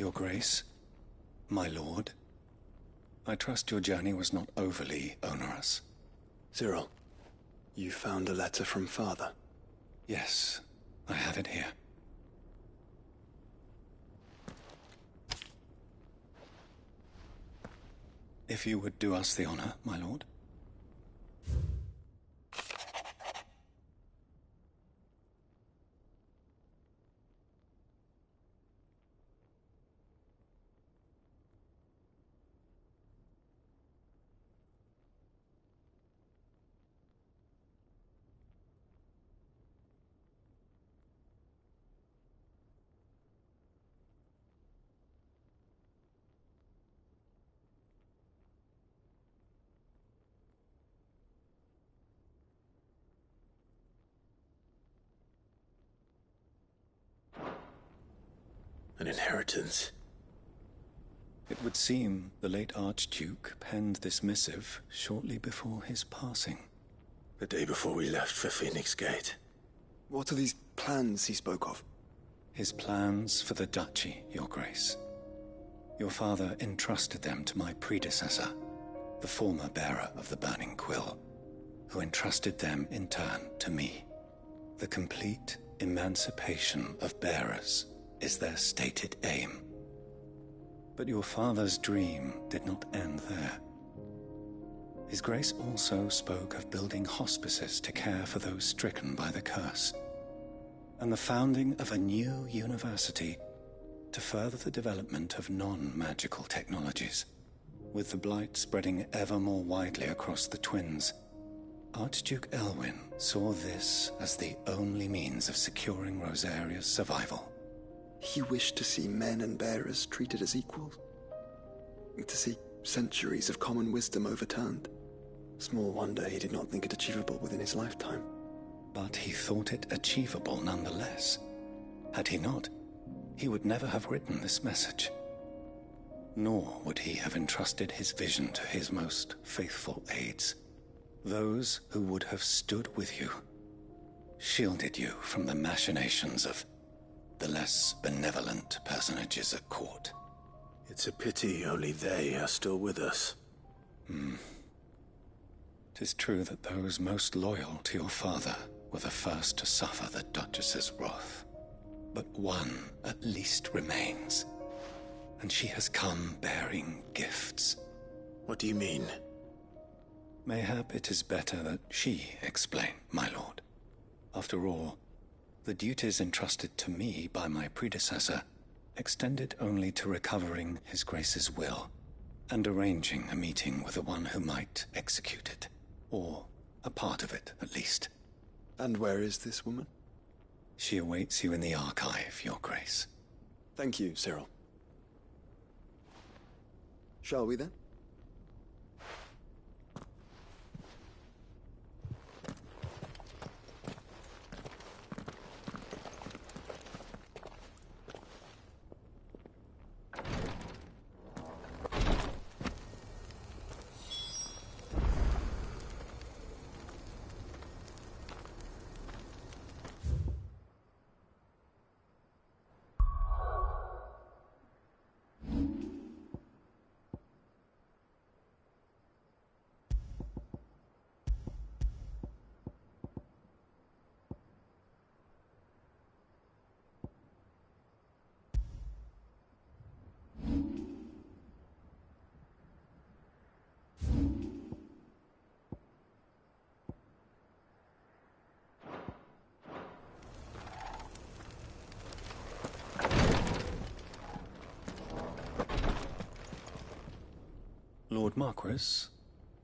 Your Grace, my lord, I trust your journey was not overly onerous. Cyril, you found a letter from Father? Yes, I have it here. If you would do us the honor, my lord. An inheritance. It would seem the late Archduke penned this missive shortly before his passing. The day before we left for Phoenix Gate. What are these plans he spoke of? His plans for the duchy, Your Grace. Your father entrusted them to my predecessor, the former bearer of the Burning Quill, who entrusted them in turn to me. The complete emancipation of bearers is their stated aim. But your father's dream did not end there. His Grace also spoke of building hospices to care for those stricken by the curse, and the founding of a new university to further the development of non-magical technologies. With the blight spreading ever more widely across the twins, Archduke Elwyn saw this as the only means of securing Rosaria's survival. He wished to see men and bearers treated as equals. To see centuries of common wisdom overturned. Small wonder he did not think it achievable within his lifetime. But he thought it achievable nonetheless. Had he not, he would never have written this message. Nor would he have entrusted his vision to his most faithful aides, those who would have stood with you, shielded you from the machinations of the less benevolent personages at court. It's a pity only they are still with us. 'Tis true that those most loyal to your father were the first to suffer the Duchess's wrath. But one at least remains, and she has come bearing gifts. What do you mean? Mayhap it is better that she explain, my lord. After all, the duties entrusted to me by my predecessor extended only to recovering His Grace's will and arranging a meeting with the one who might execute it, or a part of it at least. And where is this woman? She awaits you in the archive, Your Grace. Thank you, Cyril. Shall we then? Lord Marquis,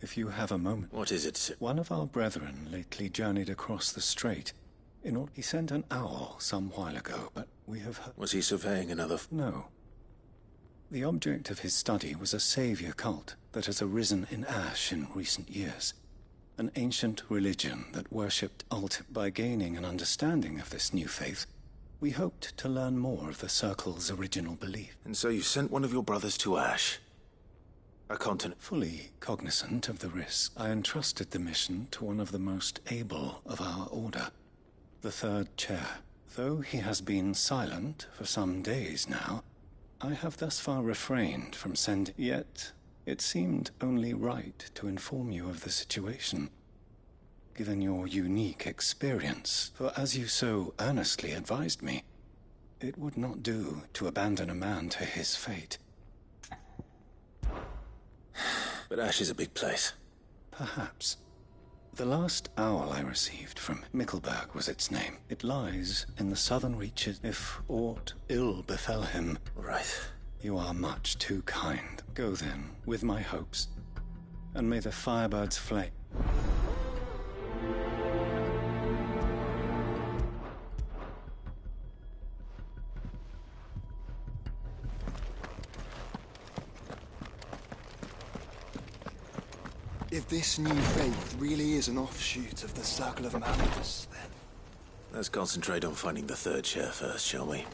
if you have a moment. What is it, Sir? One of our brethren lately journeyed across the strait. He sent an owl some while ago, but we have heard... Was he surveying another... No. The object of his study was a savior cult that has arisen in Ash in recent years. An ancient religion that worshipped By gaining an understanding of this new faith, we hoped to learn more of the Circle's original belief. And so you sent one of your brothers to Ash? A continent... Fully cognizant of the risk, I entrusted the mission to one of the most able of our order, the third chair. Though he has been silent for some days now, I have thus far refrained from sending, yet it seemed only right to inform you of the situation, given your unique experience, for as you so earnestly advised me, it would not do to abandon a man to his fate. But Ash is a big place. Perhaps. The last owl I received from Mickleburg was its name. It lies in the southern reaches. If aught ill befell him... Right. You are much too kind. Go then, with my hopes, and may the firebird's flame... If this new faith really is an offshoot of the Circle of Madness, then... Let's concentrate on finding the third chair first, shall we?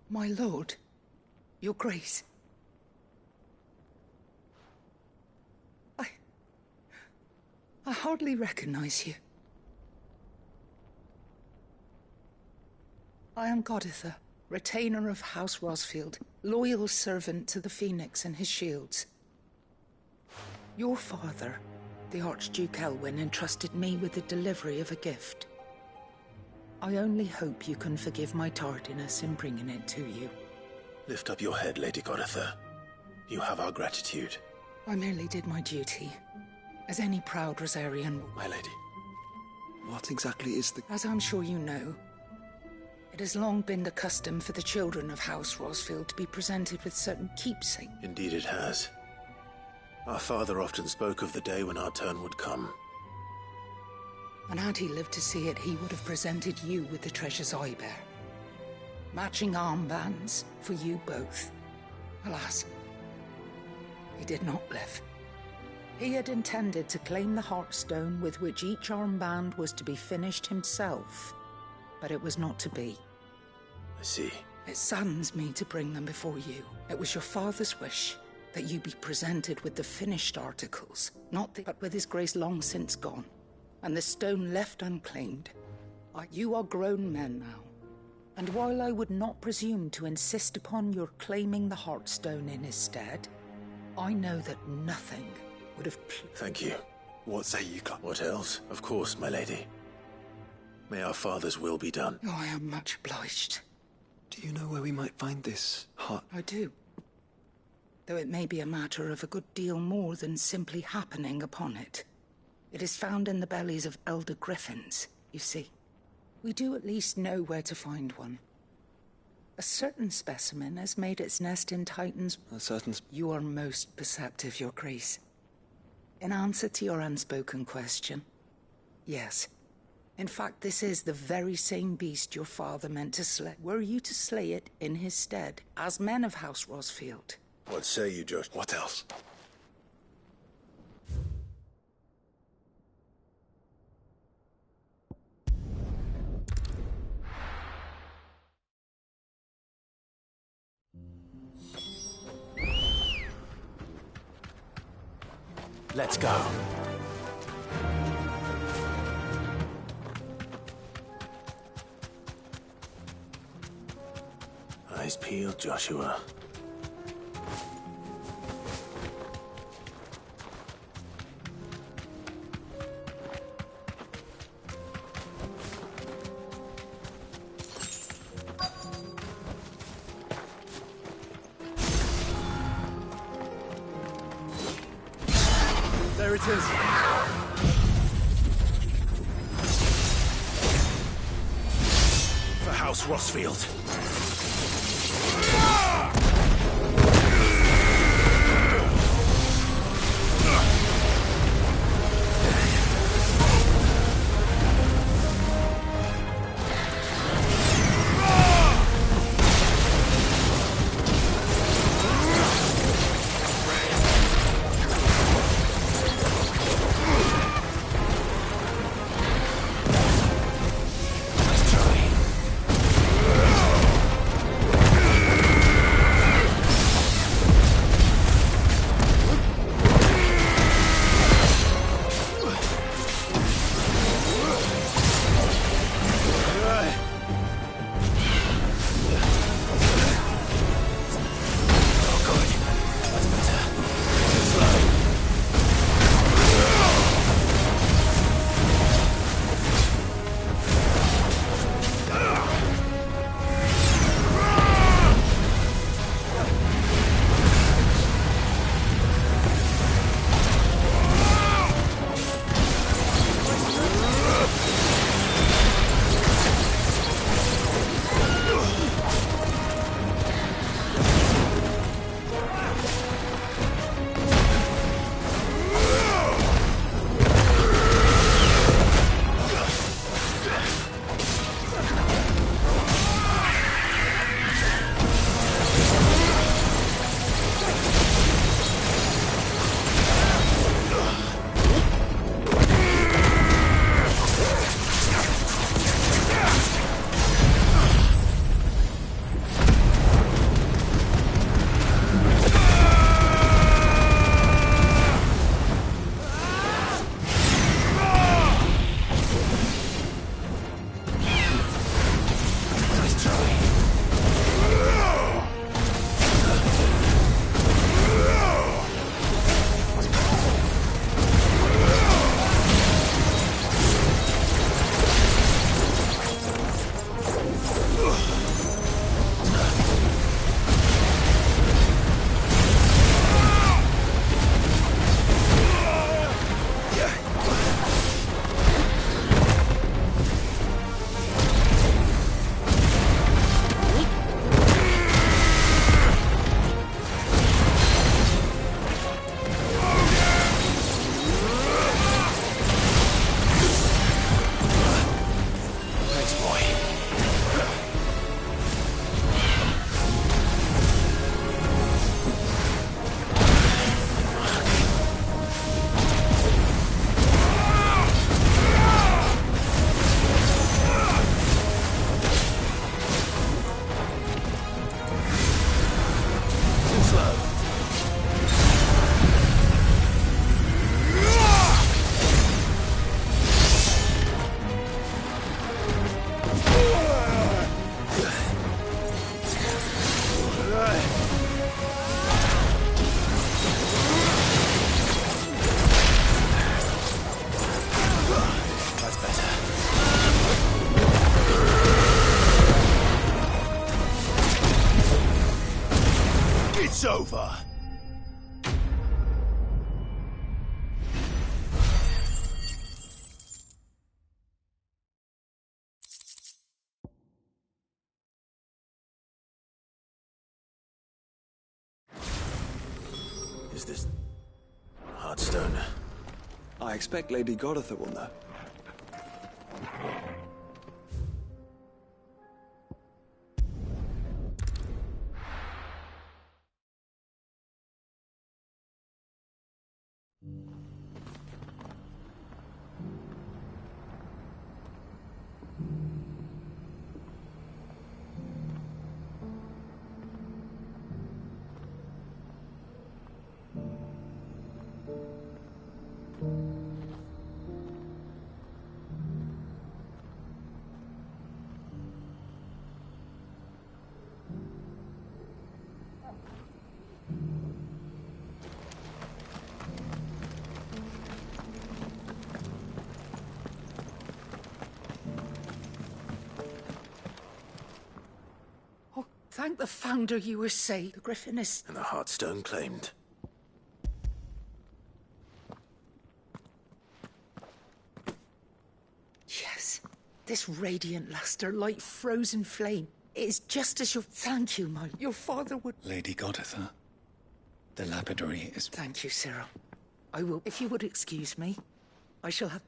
My lord, your grace. I hardly recognize you. I am Goditha, retainer of House Rosfield, loyal servant to the Phoenix and his shields. Your father, the Archduke Elwyn, entrusted me with the delivery of a gift. I only hope you can forgive my tardiness in bringing it to you. Lift up your head, Lady Goditha. You have our gratitude. I merely did my duty, as any proud Rosarian. My lady, what exactly is the... As I'm sure you know, it has long been the custom for the children of House Rosfield to be presented with certain keepsakes. Indeed it has. Our father often spoke of the day when our turn would come. And had he lived to see it, he would have presented you with the treasures I bear. Matching armbands for you both. Alas, he did not live. He had intended to claim the Heartstone with which each armband was to be finished himself, but it was not to be. I see. It saddens me to bring them before you. It was your father's wish that you be presented with the finished articles, but with his grace long since gone, and the stone left unclaimed. You are grown men now, and while I would not presume to insist upon your claiming the Heartstone in his stead, I know that nothing would have... Thank you. What say you, Club? What else? Of course, my lady. May our father's will be done. Oh, I am much obliged. Do you know where we might find this heart? I do. Though it may be a matter of a good deal more than simply happening upon it. It is found in the bellies of elder griffins, you see. We do at least know where to find one. A certain specimen has made its nest in Titan's... A certain... You are most perceptive, Your Grace. In answer to your unspoken question, yes. In fact, this is the very same beast your father meant to slay. Were you to slay it in his stead, as men of House Rosfield? What say you, Josh? What else? Let's go. Eyes peeled, Joshua. There it is. For House Rosfield. over. Is this Heartstone? I expect Lady Goditha will know. Thank the Founder you were safe. The Griffin is... And the Heartstone claimed. Yes. This radiant luster, like frozen flame. It is just as your... Thank you, your father would... Lady Goditha, the lapidary is... Thank you, Cyril. I will... If you would excuse me, I shall have...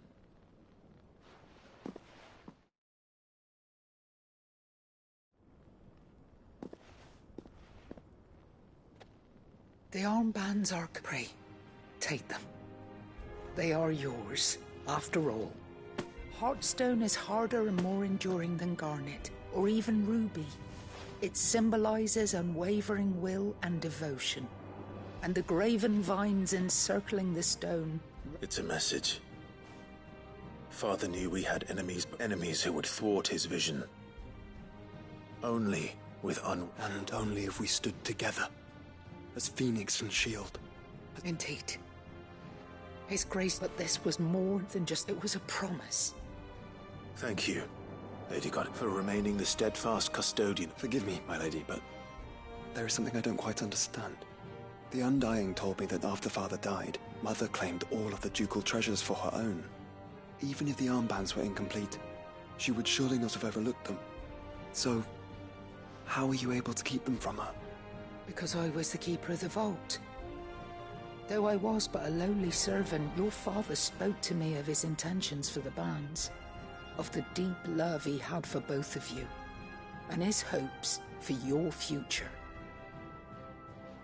The armbands are... Pray, take them. They are yours, after all. Heartstone is harder and more enduring than garnet, or even ruby. It symbolizes unwavering will and devotion. And the graven vines encircling the stone... It's a message. Father knew we had enemies who would thwart his vision. Only with And only if we stood together. As Phoenix and Shield. Indeed. His Grace, but this was more than just... It was a promise. Thank you, Lady God, for remaining the steadfast custodian. Forgive me, my lady, but there is something I don't quite understand. The Undying told me that after Father died, Mother claimed all of the ducal treasures for her own. Even if the armbands were incomplete, she would surely not have overlooked them. So, how were you able to keep them from her? Because I was the keeper of the vault. Though I was but a lowly servant, your father spoke to me of his intentions for the bands, of the deep love he had for both of you, and his hopes for your future.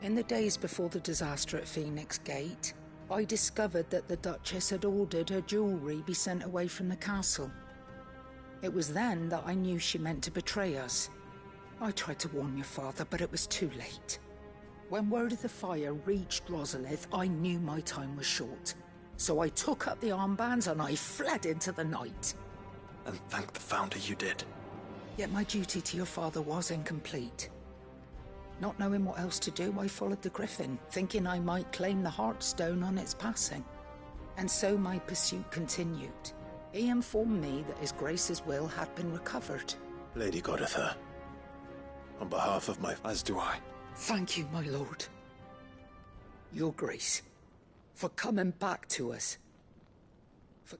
In the days before the disaster at Phoenix Gate, I discovered that the Duchess had ordered her jewelry be sent away from the castle. It was then that I knew she meant to betray us. I tried to warn your father, but it was too late. When word of the fire reached Rosalith, I knew my time was short. So I took up the armbands and I fled into the night. And thank the Founder you did. Yet my duty to your father was incomplete. Not knowing what else to do, I followed the Griffin, thinking I might claim the Heartstone on its passing. And so my pursuit continued. He informed me that His Grace's will had been recovered. Lady Goditha, on behalf of my... As do I. Thank you, my lord. Your Grace, for coming back to us. For...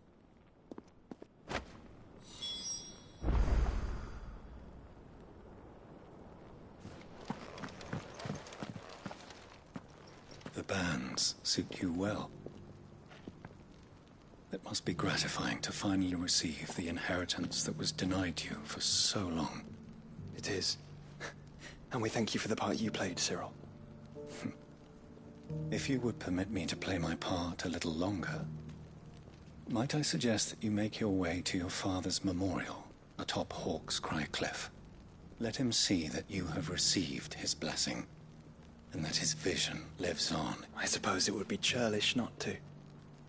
The bands suit you well. It must be gratifying to finally receive the inheritance that was denied you for so long. It is. And we thank you for the part you played, Cyril. If you would permit me to play my part a little longer, might I suggest that you make your way to your father's memorial atop Hawk's Cry Cliff? Let him see that you have received his blessing, and that his vision lives on. I suppose it would be churlish not to.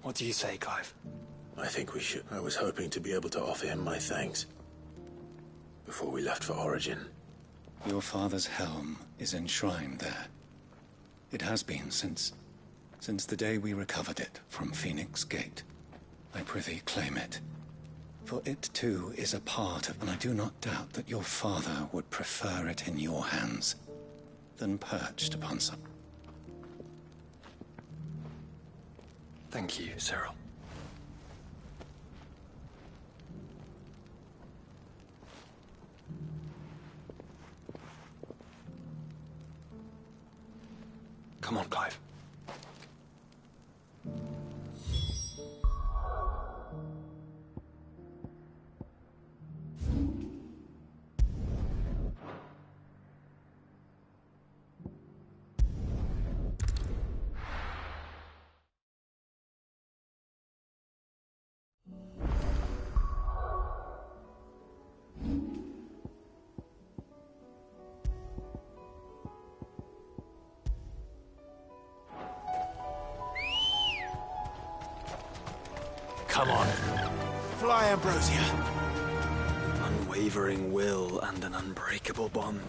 What do you say, Clive? I think we should. I was hoping to be able to offer him my thanks before we left for Origin. Your father's helm is enshrined there. It has been since the day we recovered it from Phoenix Gate. I prithee claim it. For it too is a part of, and I do not doubt that your father would prefer it in your hands than perched upon some. Thank you, Cyril. Come on, Clive. Come on. Fly, Ambrosia. Unwavering will and an unbreakable bond.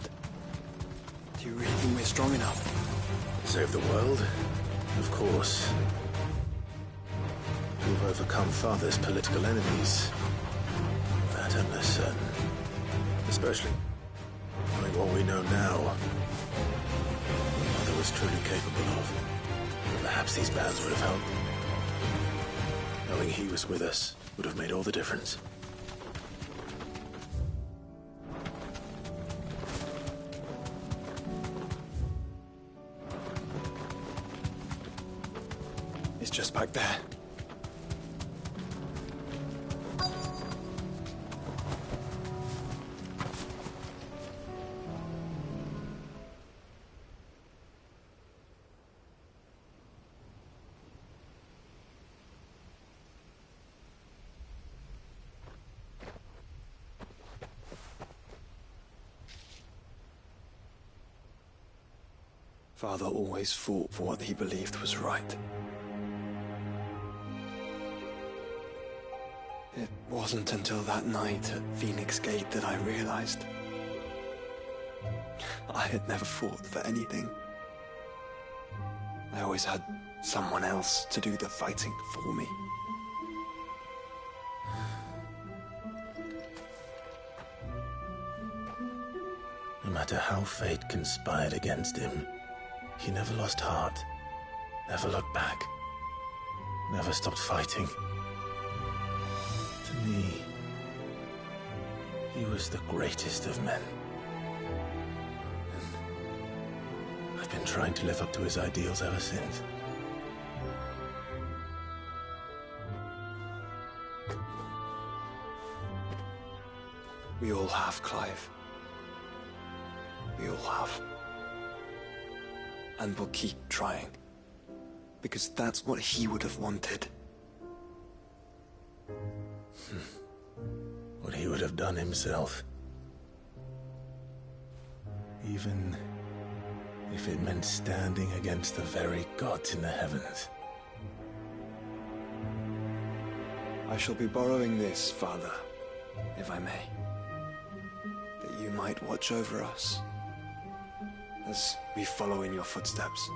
Do you really think we're strong enough? Save the world? Of course. To have overcome Father's political enemies. That I'm less certain. Especially knowing what we know now. What Mother was truly capable of. Perhaps these bands would have helped. Knowing he was with us would have made all the difference. It's just back there. Father always fought for what he believed was right. It wasn't until that night at Phoenix Gate that I realized I had never fought for anything. I always had someone else to do the fighting for me. No matter how fate conspired against him, he never lost heart, never looked back, never stopped fighting. To me, he was the greatest of men. And I've been trying to live up to his ideals ever since. We all have, Clive. We all have. And we'll keep trying. Because that's what he would have wanted. What he would have done himself. Even if it meant standing against the very gods in the heavens. I shall be borrowing this, Father, if I may. That you might watch over us as we follow in your footsteps.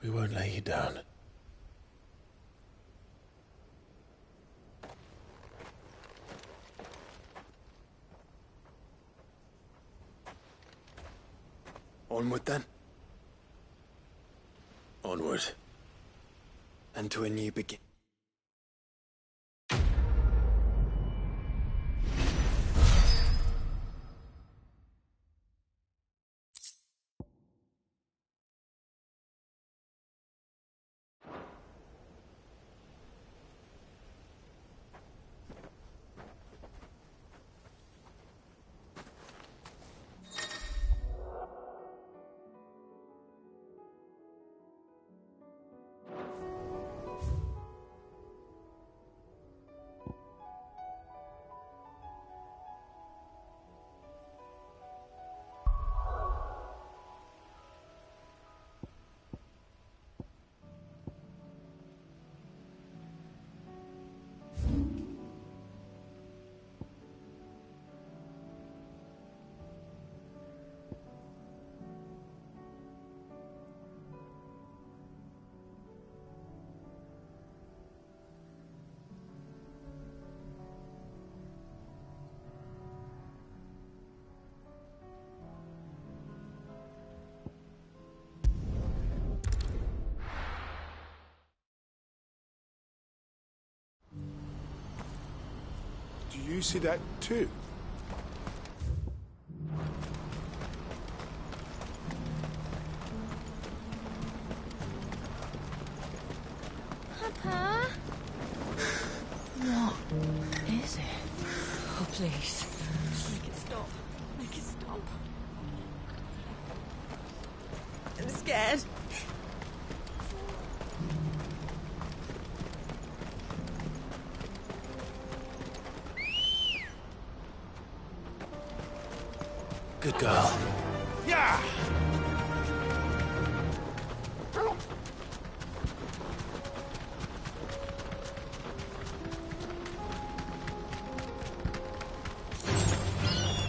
We won't lay you down. Onward then, Onward. and to a new beginning. You see that too? Papa? What is it? Oh, please. Make it stop. Make it stop. I'm scared. Good girl. Yeah!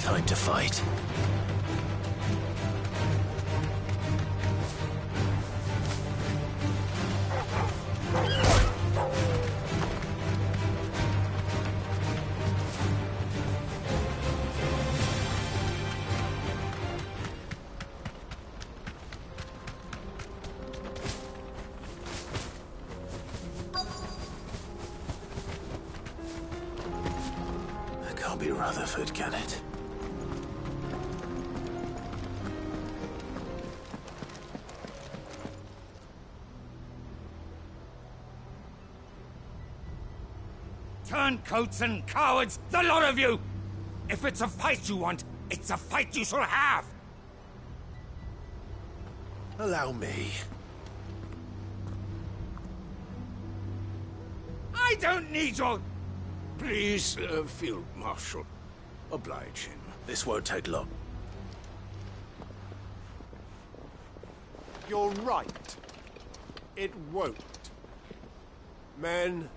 Time to fight. That can't be Rutherford, can it? Turncoats and cowards, the lot of you! If it's a fight you want, it's a fight you shall have! Allow me. I don't need your... Please, Field Marshal. Oblige him. This won't take long. You're right. It won't. Men.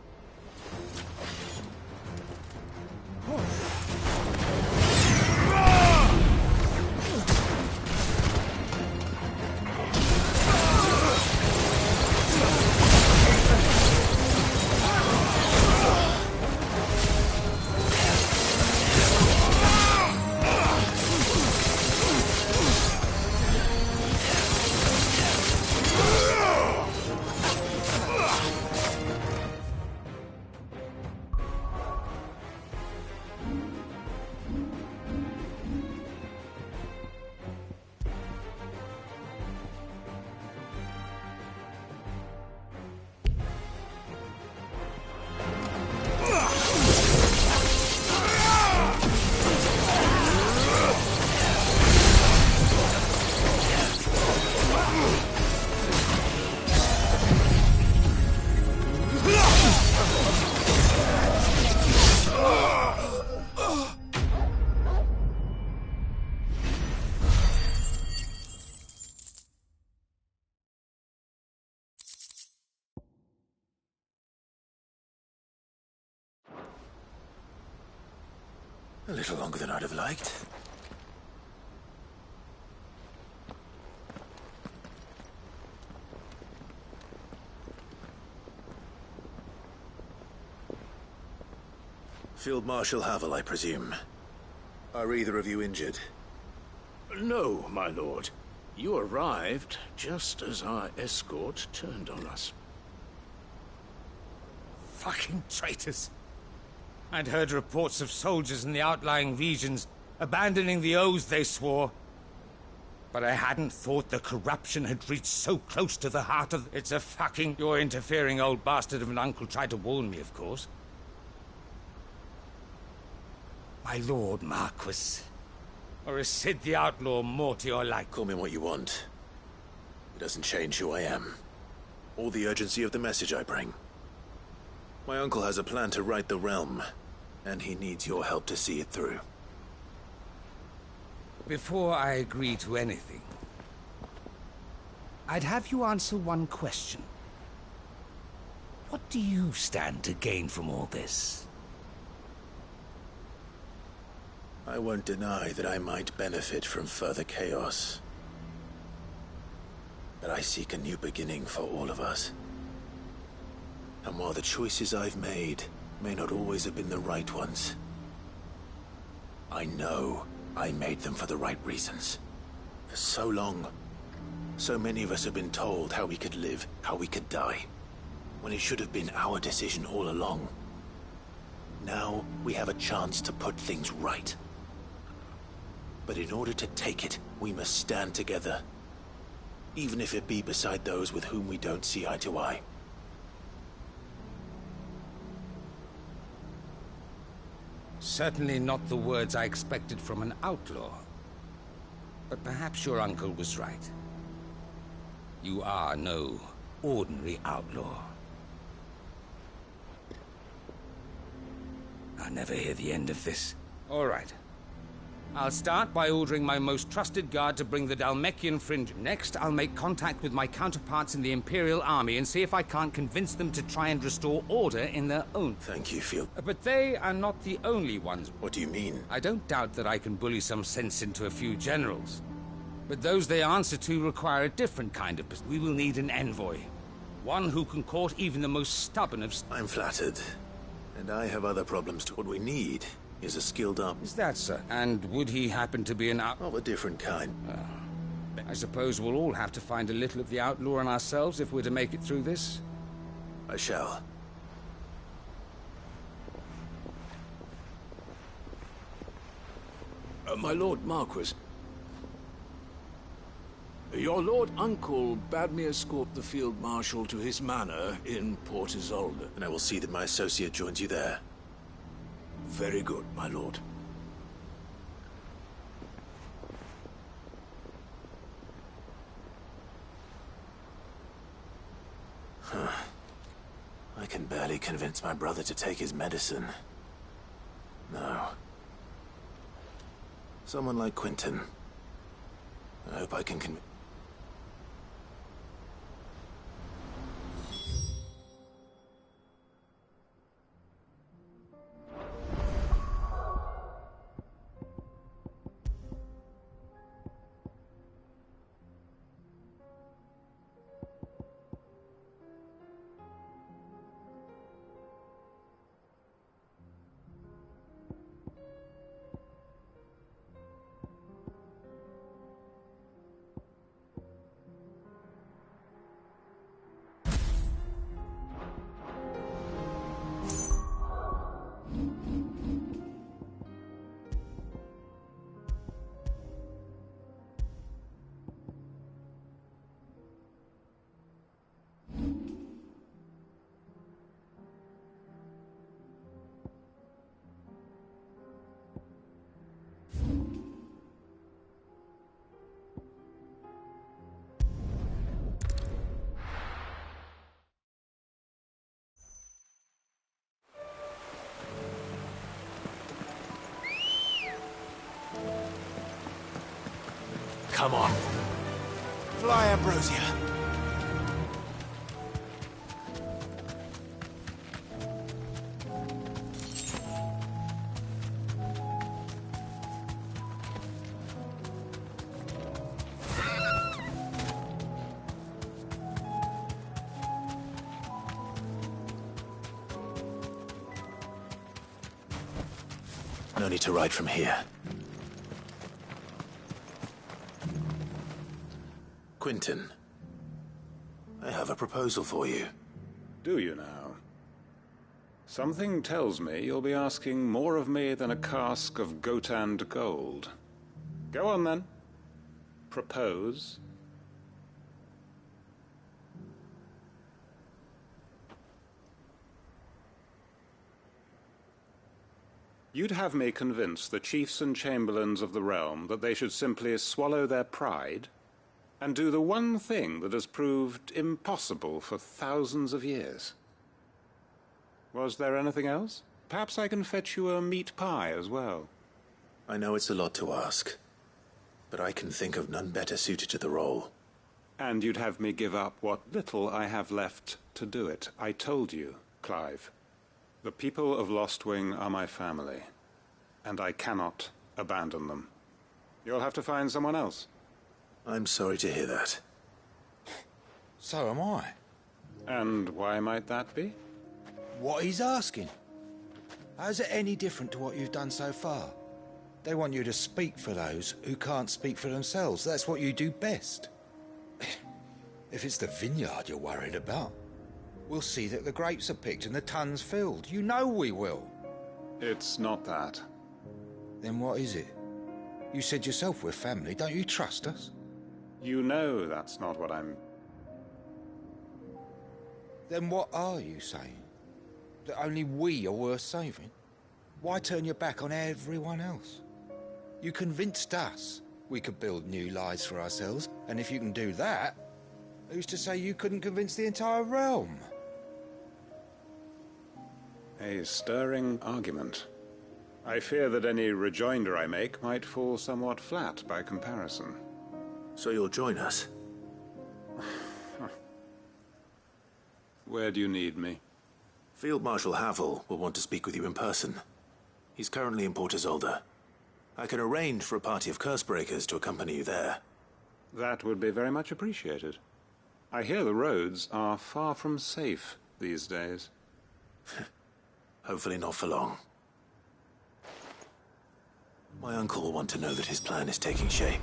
A little longer than I'd have liked. Field Marshal Havel, I presume. Are either of you injured? No, my lord. You arrived just as our escort turned on us. Fucking traitors. I'd heard reports of soldiers in the outlying regions abandoning the oaths they swore. But I hadn't thought the corruption had reached so close to the heart of... It's a fucking... Your interfering old bastard of an uncle tried to warn me, of course. My lord Marquis. Or is Sid the Outlaw more to your like? Call me what you want. It doesn't change who I am. Or the urgency of the message I bring. My uncle has a plan to right the realm, and he needs your help to see it through. Before I agree to anything, I'd have you answer one question. What do you stand to gain from all this? I won't deny that I might benefit from further chaos. But I seek a new beginning for all of us. And while the choices I've made may not always have been the right ones, I know I made them for the right reasons. For so long, so many of us have been told how we could live, how we could die, when it should have been our decision all along. Now we have a chance to put things right. But in order to take it, we must stand together. Even if it be beside those with whom we don't see eye to eye. Certainly not the words I expected from an outlaw. But perhaps your uncle was right. You are no ordinary outlaw. I'll never hear the end of this. All right. I'll start by ordering my most trusted guard to bring the Dalmekian fringe. Next, I'll make contact with my counterparts in the Imperial Army and see if I can't convince them to try and restore order in their own. Thank you, Field. But they are not the only ones. What do you mean? I don't doubt that I can bully some sense into a few generals. But those they answer to require a different kind of... We will need an envoy. One who can court even the most stubborn of... I'm flattered. And I have other problems too. What we need is a skilled up. Is that, sir? And would he happen to be an out... Of a different kind. I suppose we'll all have to find a little of the outlaw in ourselves if we're to make it through this. I shall. My Lord Marquis. Your Lord Uncle bade me escort the Field Marshal to his manor in Port Isolde. And I will see that my associate joins you there. Very good, my lord. I can barely convince my brother to take his medicine. No. Someone like Quentin. I hope I can convince... Come on. Fly, Ambrosia. No need to ride from here. Quentin, I have a proposal for you. Do you now? Something tells me you'll be asking more of me than a cask of Gotand gold. Go on then. Propose. You'd have me convince the chiefs and chamberlains of the realm that they should simply swallow their pride and do the one thing that has proved impossible for thousands of years. Was there anything else? Perhaps I can fetch you a meat pie as well. I know it's a lot to ask, but I can think of none better suited to the role. And you'd have me give up what little I have left to do it. I told you, Clive. The people of Lostwing are my family, and I cannot abandon them. You'll have to find someone else. I'm sorry to hear that. So am I. And why might that be? What he's asking. How's it any different to what you've done so far? They want you to speak for those who can't speak for themselves. That's what you do best. If it's the vineyard you're worried about, we'll see that the grapes are picked and the tons filled. You know we will. It's not that. Then what is it? You said yourself we're family. Don't you trust us? You know that's not what I'm... Then what are you saying? That only we are worth saving? Why turn your back on everyone else? You convinced us we could build new lives for ourselves, and if you can do that, who's to say you couldn't convince the entire realm? A stirring argument. I fear that any rejoinder I make might fall somewhat flat by comparison. So you'll join us? Where do you need me? Field Marshal Havel will want to speak with you in person. He's currently in Port Isolde. I can arrange for a party of Cursebreakers to accompany you there. That would be very much appreciated. I hear the roads are far from safe these days. Hopefully not for long. My uncle will want to know that his plan is taking shape.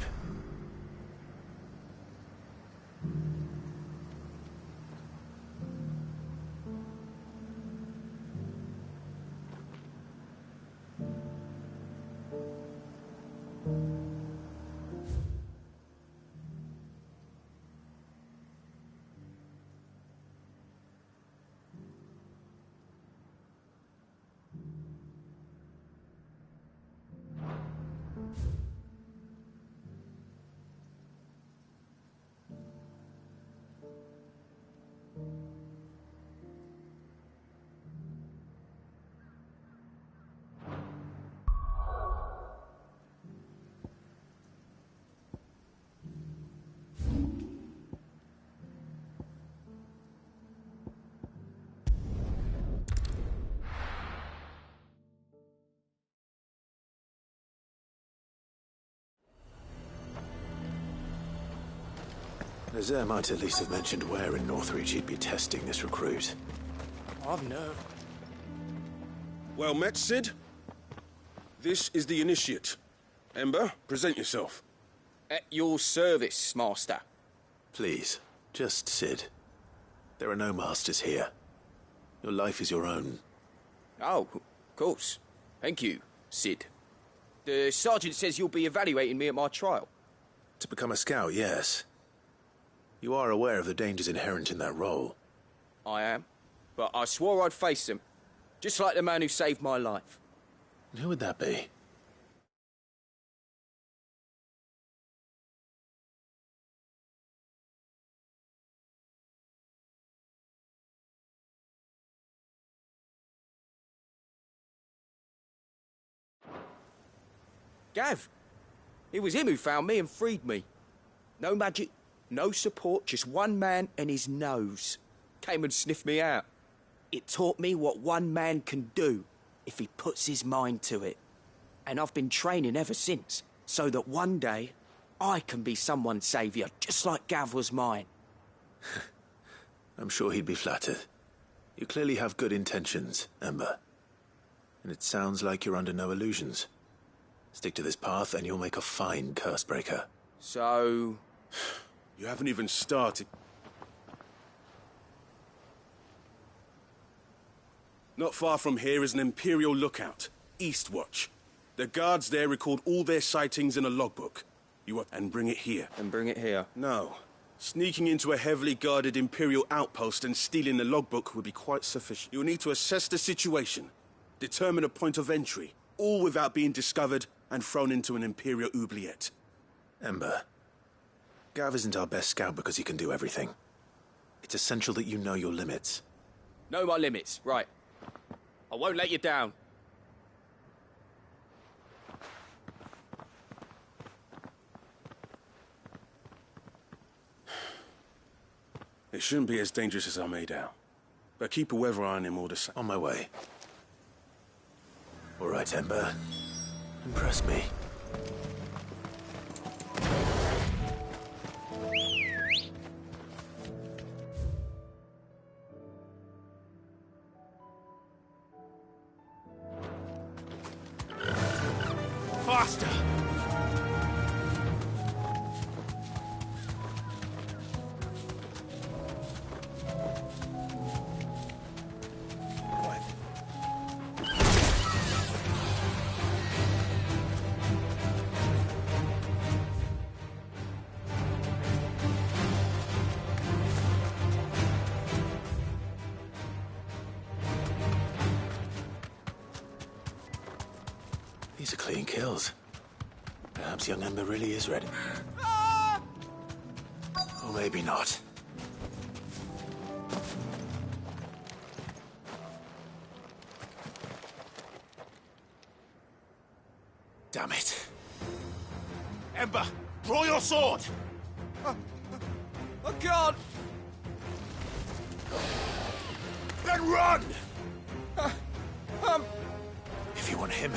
Nazaire might at least have mentioned where in Northreach he'd be testing this recruit. I've no. Well met, Cid. This is the initiate. Ember, present yourself. At your service, Master. Please, just Cid. There are no masters here. Your life is your own. Oh, of course. Thank you, Cid. The sergeant says you'll be evaluating me at my trial. To become a scout, yes. You are aware of the dangers inherent in that role. I am. But I swore I'd face them. Just like the man who saved my life. And who would that be? Gav. It was him who found me and freed me. No magic, no support, just one man and his nose. Came and sniffed me out. It taught me what one man can do if he puts his mind to it. And I've been training ever since, so that one day I can be someone's saviour, just like Gav was mine. I'm sure he'd be flattered. You clearly have good intentions, Ember. And it sounds like you're under no illusions. Stick to this path and you'll make a fine Cursebreaker. So... You haven't even started. Not far from here is an Imperial lookout, Eastwatch. The guards there record all their sightings in a logbook. You are... and bring it here. And bring it here? No. Sneaking into a heavily guarded Imperial outpost and stealing the logbook would be quite sufficient. You'll need to assess the situation, determine a point of entry, all without being discovered and thrown into an Imperial oubliette. Ember, Gav isn't our best scout because he can do everything. It's essential that you know your limits. Know my limits, right. I won't let you down. It shouldn't be as dangerous as I made out. But keep a weather eye on him all the same. On my way. All right, Ember. Impress me. Faster! These are clean kills. Perhaps young Ember really is ready. Or maybe not. Damn it. Ember, draw your sword! I can't! Then run! If you want him...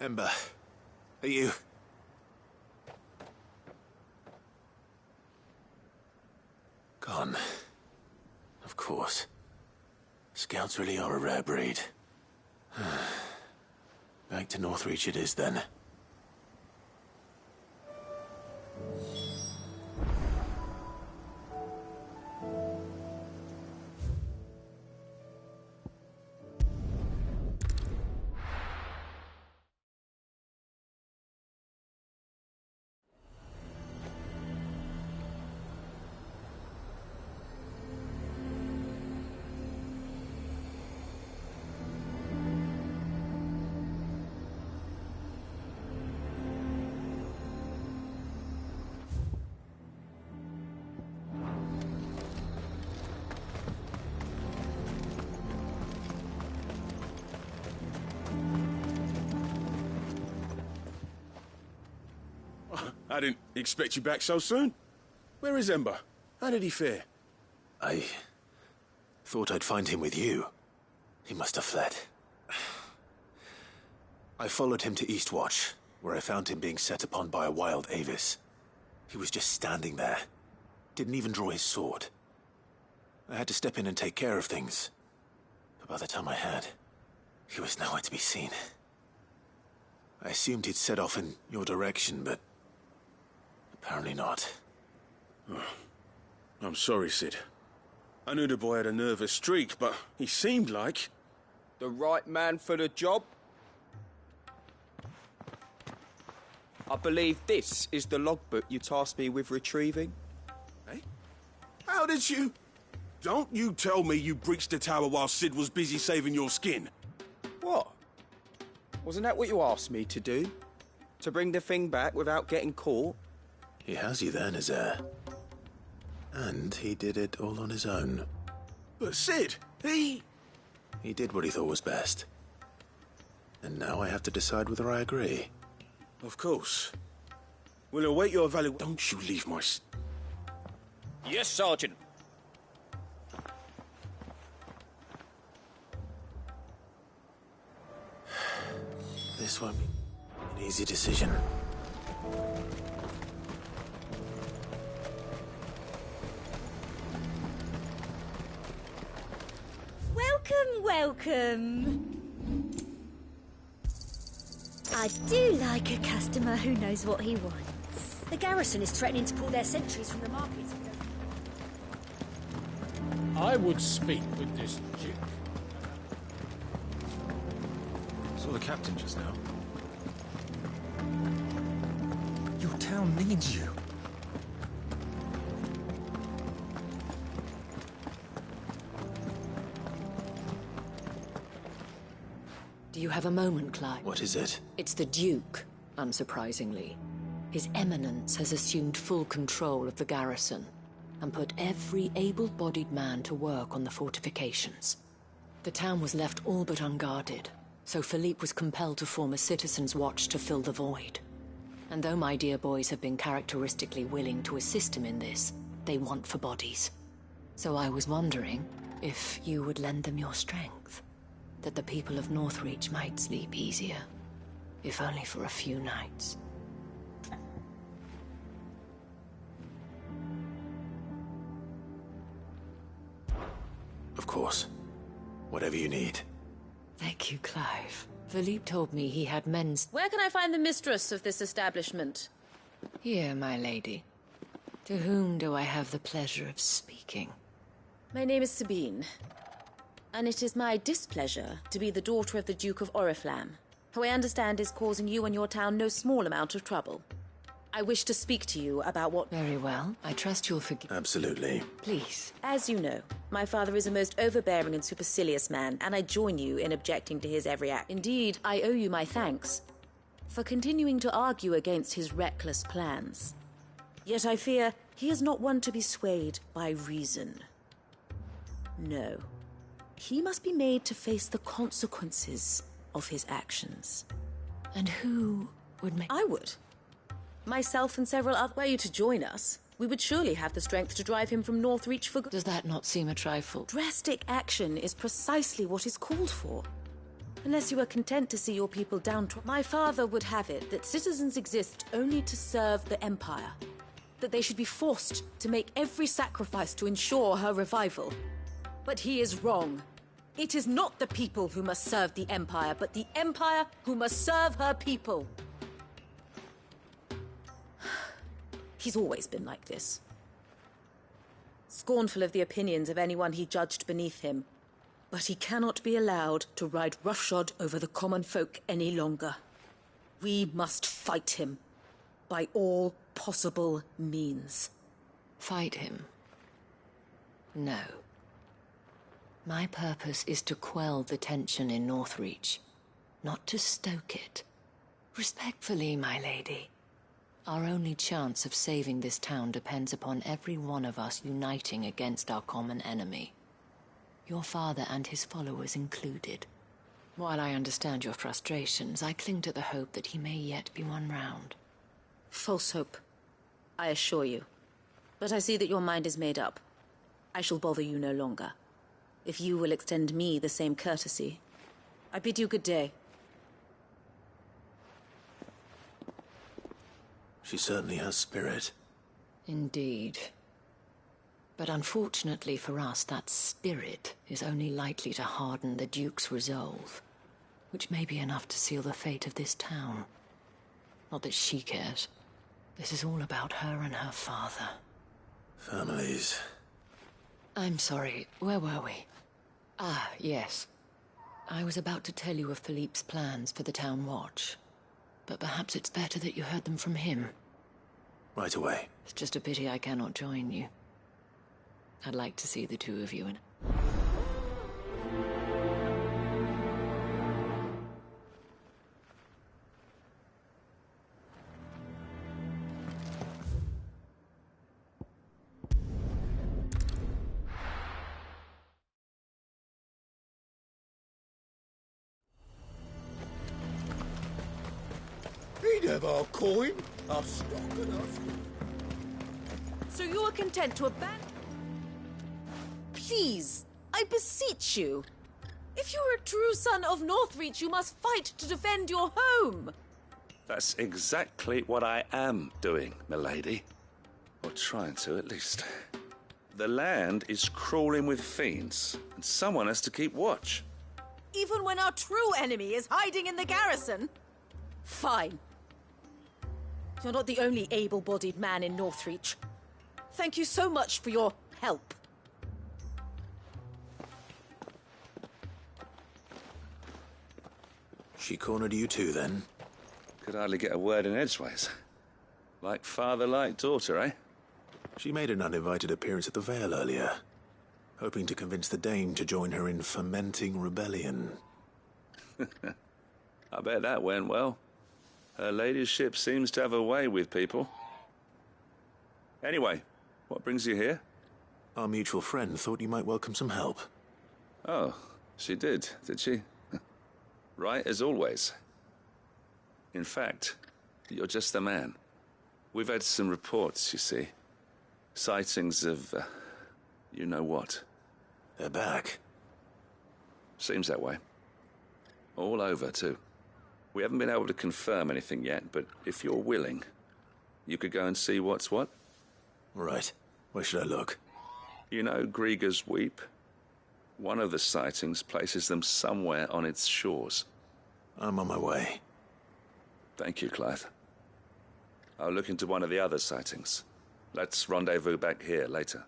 Ember, are you... Gone. Of course. Scouts really are a rare breed. Back to Northreach it is, then. I didn't expect you back so soon. Where is Ember? How did he fare? I thought I'd find him with you. He must have fled. I followed him to Eastwatch, where I found him being set upon by a wild Avis. He was just standing there. Didn't even draw his sword. I had to step in and take care of things. But by the time I had, he was nowhere to be seen. I assumed he'd set off in your direction, but apparently not. Oh, I'm sorry, Sid. I knew the boy had a nervous streak, but he seemed like... The right man for the job? I believe this is the logbook you tasked me with retrieving. Eh? How did you... Don't you tell me you breached the tower while Sid was busy saving your skin. What? Wasn't that what you asked me to do? To bring the thing back without getting caught? He has you there in his heir. And he did it all on his own. But Sid, he did what he thought was best. And now I have to decide whether I agree. Of course. We'll await your evaluation. Don't you leave my... Yes, Sergeant. This won't be an easy decision. Welcome, welcome. I do like a customer who knows what he wants. The garrison is threatening to pull their sentries from the markets. I would speak with this Duke. Saw the captain just now. Your town needs you. Do you have a moment, Clive? What is it? It's the Duke, unsurprisingly. His Eminence has assumed full control of the garrison and put every able-bodied man to work on the fortifications. The town was left all but unguarded, so Philippe was compelled to form a citizens' watch to fill the void. And though my dear boys have been characteristically willing to assist him in this, they want for bodies. So I was wondering if you would lend them your strength, that the people of Northreach might sleep easier, if only for a few nights. Of course. Whatever you need. Thank you, Clive. Philippe told me he had men's... Where can I find the mistress of this establishment? Here, my lady. To whom do I have the pleasure of speaking? My name is Sabine, and it is my displeasure to be the daughter of the Duke of Oriflamme, who I understand is causing you and your town no small amount of trouble. I wish to speak to you about what... Very well. I trust you'll forgive... Absolutely. Please. As you know, my father is a most overbearing and supercilious man, and I join you in objecting to his every act. Indeed, I owe you my thanks for continuing to argue against his reckless plans. Yet I fear he is not one to be swayed by reason. No. He must be made to face the consequences of his actions. And who would make... I would. Myself and several others. Were you to join us, we would surely have the strength to drive him from Northreach for good. Does that not seem a trifle? Drastic action is precisely what is called for. Unless you are content to see your people downtrodden. My father would have it that citizens exist only to serve the Empire. That they should be forced to make every sacrifice to ensure her revival. But he is wrong. It is not the people who must serve the Empire, but the Empire who must serve her people. He's always been like this. Scornful of the opinions of anyone he judged beneath him. But he cannot be allowed to ride roughshod over the common folk any longer. We must fight him by all possible means. Fight him? No. My purpose is to quell the tension in Northreach, not to stoke it. Respectfully, my lady. Our only chance of saving this town depends upon every one of us uniting against our common enemy. Your father and his followers included. While I understand your frustrations, I cling to the hope that he may yet be won round. False hope, I assure you. But I see that your mind is made up. I shall bother you no longer. If you will extend me the same courtesy, I bid you good day. She certainly has spirit. Indeed. But unfortunately for us, that spirit is only likely to harden the Duke's resolve, which may be enough to seal the fate of this town. Not that she cares. This is all about her and her father. Families. I'm sorry, where were we? Ah, yes. I was about to tell you of Philippe's plans for the town watch. But perhaps it's better that you heard them from him. Right away. It's just a pity I cannot join you. I'd like to see the two of you in... He'd have our coin, our stock and our... So you are content to abandon... Please, I beseech you. If you're a true son of Northreach, you must fight to defend your home. That's exactly what I am doing, milady. Or trying to, at least. The land is crawling with fiends, and someone has to keep watch. Even when our true enemy is hiding in the garrison? Fine. You're not the only able-bodied man in Northreach. Thank you so much for your help. She cornered you too, then? Could hardly get a word in edgeways. Like father, like daughter, eh? She made an uninvited appearance at the Vale earlier, hoping to convince the Dame to join her in fomenting rebellion. I bet that went well. Her ladyship seems to have a way with people. Anyway, what brings you here? Our mutual friend thought you might welcome some help. Oh, she did she? Right as always. In fact, you're just the man. We've had some reports, you see. Sightings of, you know what. They're back. Seems that way. All over, too. We haven't been able to confirm anything yet, but if you're willing, you could go and see what's what. Right. Where should I look? You know Grieger's Weep? One of the sightings places them somewhere on its shores. I'm on my way. Thank you, Clive. I'll look into one of the other sightings. Let's rendezvous back here later.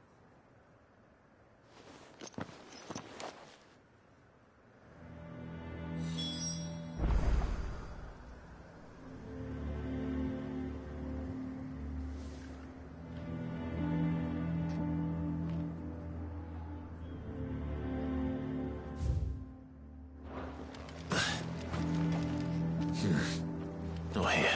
Not here.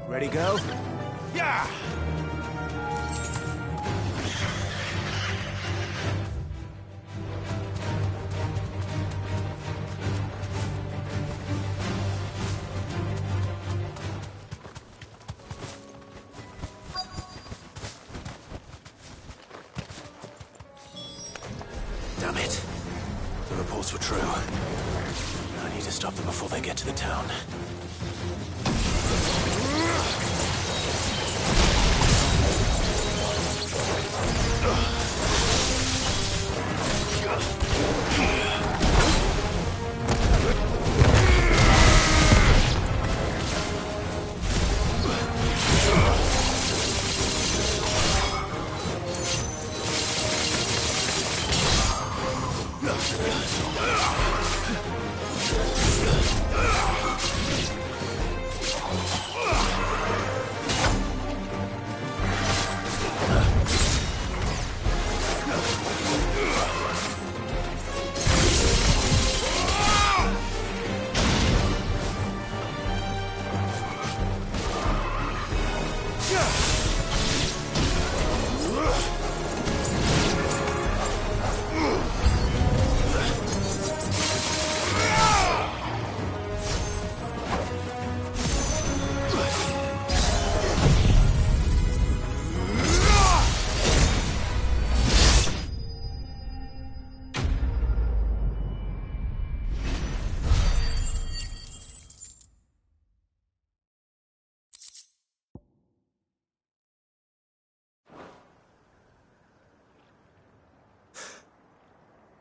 Ready, go? Yeah! Damn it. The reports were true. I need to stop them before they get to the town.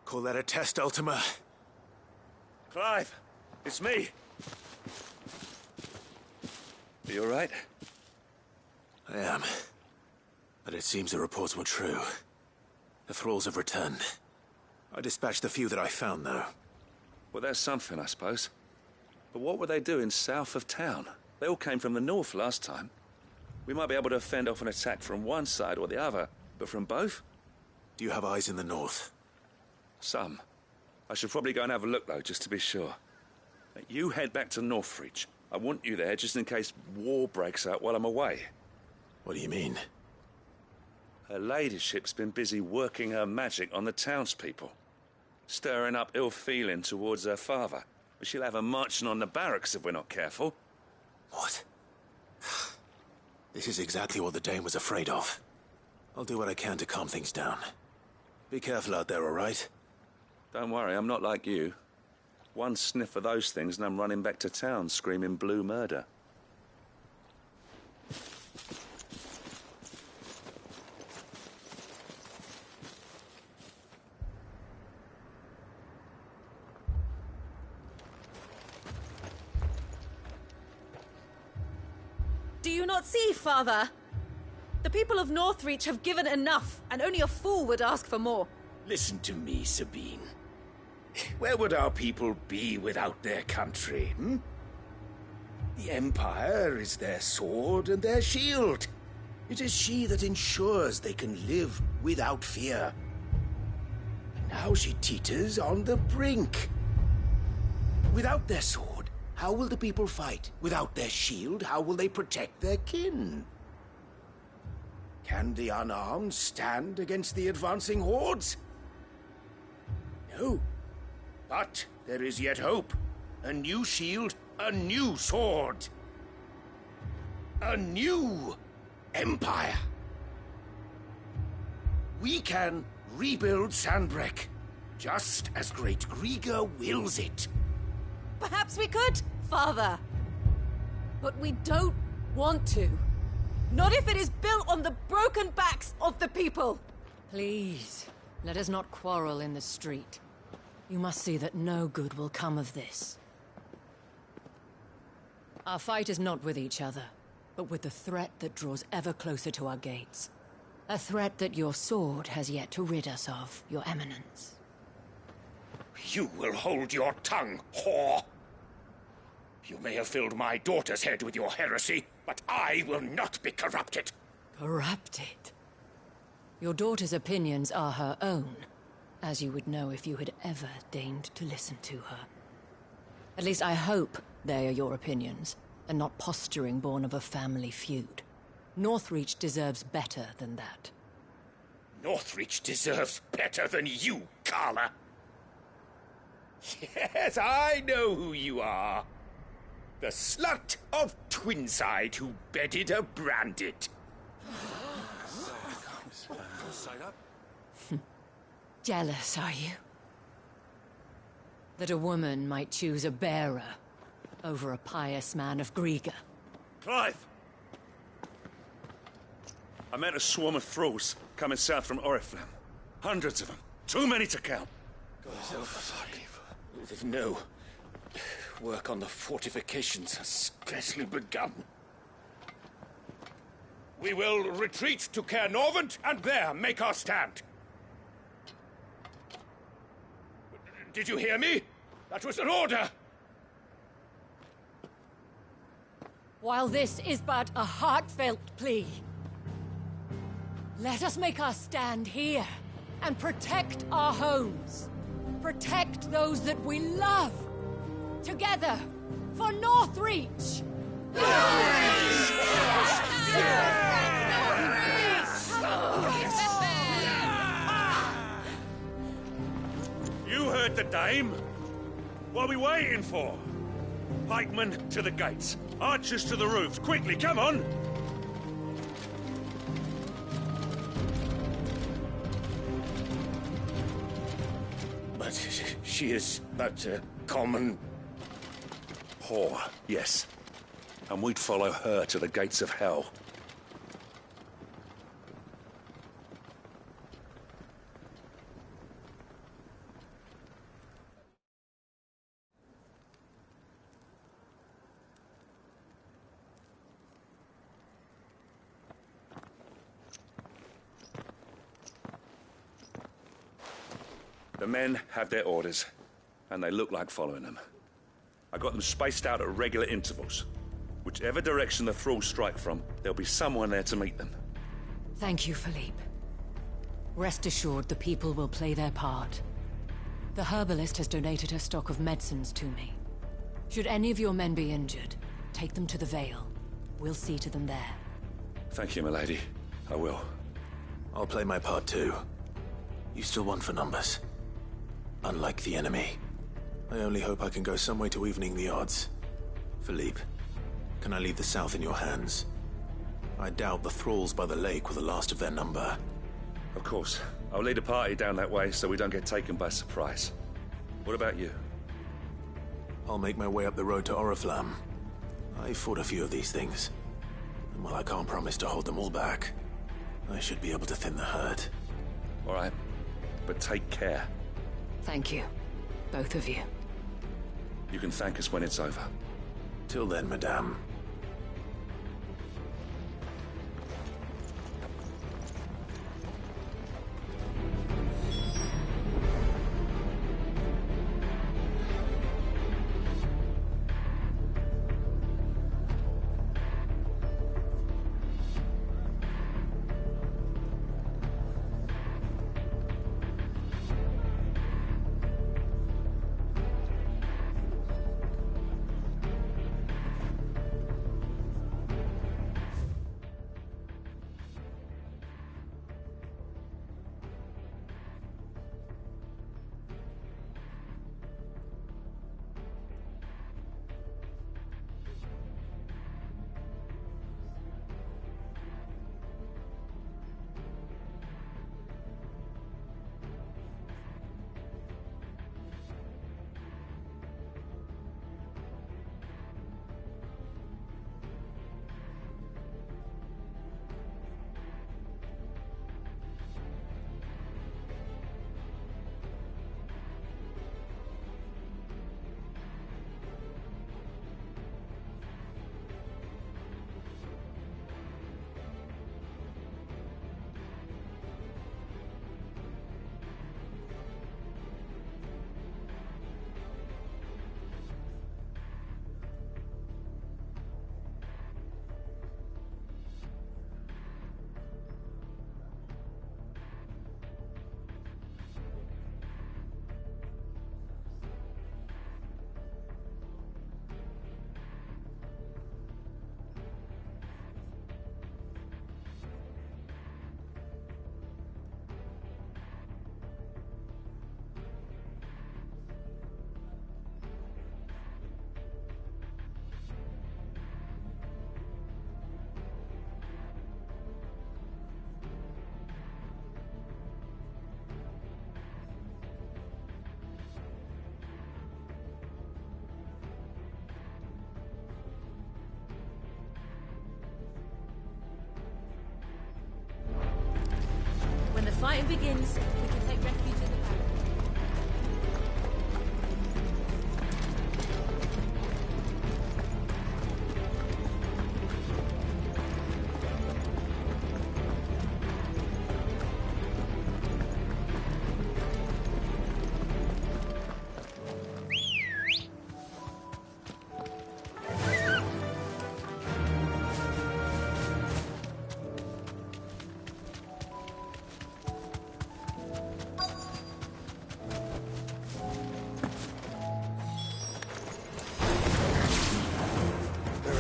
Call that a test, Ultima? Clive, it's me. Are you all right? I am. But it seems the reports were true. The thralls have returned. I dispatched the few that I found, though. Well, that's something, I suppose. But what were they doing south of town? They all came from the north last time. We might be able to fend off an attack from one side or the other, but from both? Do you have eyes in the north? Some. I should probably go and have a look, though, just to be sure. You head back to Northreach. I want you there just in case war breaks out while I'm away. What do you mean? Her ladyship's been busy working her magic on the townspeople, stirring up ill feeling towards her father. But she'll have her marching on the barracks if we're not careful. What? This is exactly what the Dane was afraid of. I'll do what I can to calm things down. Be careful out there, all right? Don't worry, I'm not like you. One sniff of those things and I'm running back to town screaming blue murder. Do you not see, Father? The people of Northreach have given enough, and only a fool would ask for more. Listen to me, Sabine. Where would our people be without their country, hmm? The Empire is their sword and their shield. It is she that ensures they can live without fear. And now she teeters on the brink. Without their sword, how will the people fight? Without their shield, how will they protect their kin? Can the unarmed stand against the advancing hordes? No. But there is yet hope. A new shield, a new sword. A new empire. We can rebuild Sandbreck, just as Great Grieger wills it. Perhaps we could, Father. But we don't want to. Not if it is built on the broken backs of the people. Please, let us not quarrel in the street. You must see that no good will come of this. Our fight is not with each other, but with the threat that draws ever closer to our gates. A threat that your sword has yet to rid us of, Your Eminence. You will hold your tongue, whore! You may have filled my daughter's head with your heresy, but I will not be corrupted. Corrupted? Your daughter's opinions are her own, as you would know if you had ever deigned to listen to her. At least I hope they are your opinions, and not posturing born of a family feud. Northreach deserves better than that. Northreach deserves better than you, Carla. Yes, I know who you are. The slut of Twinside who bedded a Branded. Jealous, are you? That a woman might choose a bearer over a pious man of Grieger. Clive! I met a swarm of thralls coming south from Oriflamme. Hundreds of them. Too many to count. No. Work on the fortifications has scarcely begun. We will retreat to Caer Norvent and there make our stand. Did you hear me? That was an order! While this is but a heartfelt plea, let us make our stand here and protect our homes. Protect those that we love. Together, for Northreach! You heard the dame. What are we waiting for? Pikemen to the gates. Archers to the roofs. Quickly, come on! But she is but a common... whore, yes. And we'd follow her to the gates of hell. The men have their orders, and they look like following them. I got them spaced out at regular intervals. Whichever direction the thralls strike from, there'll be someone there to meet them. Thank you, Philippe. Rest assured the people will play their part. The herbalist has donated her stock of medicines to me. Should any of your men be injured, take them to the Vale. We'll see to them there. Thank you, milady. I will. I'll play my part too. You still one for numbers. Unlike the enemy. I only hope I can go some way to evening the odds. Philippe, can I leave the South in your hands? I doubt the thralls by the lake were the last of their number. Of course. I'll lead a party down that way so we don't get taken by surprise. What about you? I'll make my way up the road to Oriflamme. I fought a few of these things. And while I can't promise to hold them all back, I should be able to thin the herd. All right. But take care. Thank you. Both of you. You can thank us when it's over. Till then, madame. When the fighting begins, we can take refuge in the barracks.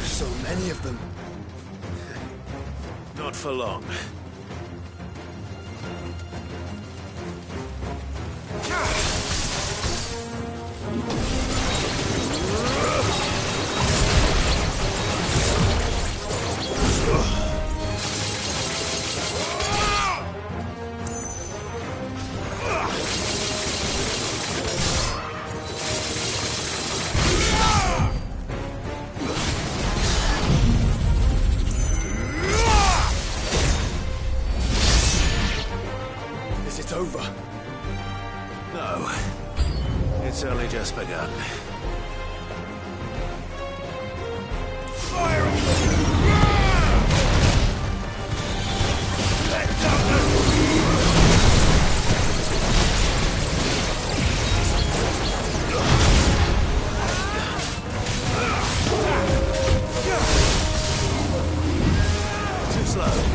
So many of them. Not for long. It's only just begun. Too slow.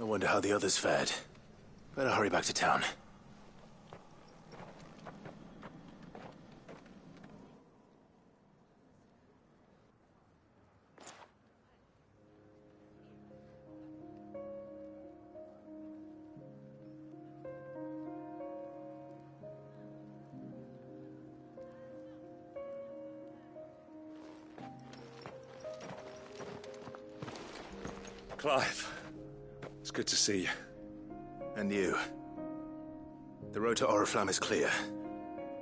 I wonder how the others fared. Better hurry back to town. Clive, it's good to see you. And you. The road to Oriflamme is clear.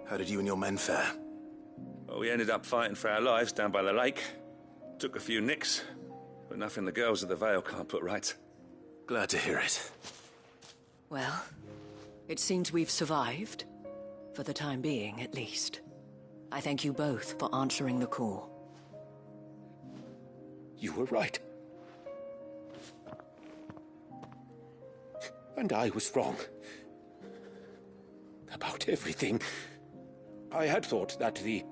How did you and your men fare? Well, we ended up fighting for our lives down by the lake. Took a few nicks, but nothing the girls of the Vale can't put right. Glad to hear it. Well, it seems we've survived. For the time being, at least. I thank you both for answering the call. You were right. And I was wrong. About everything. I had thought that the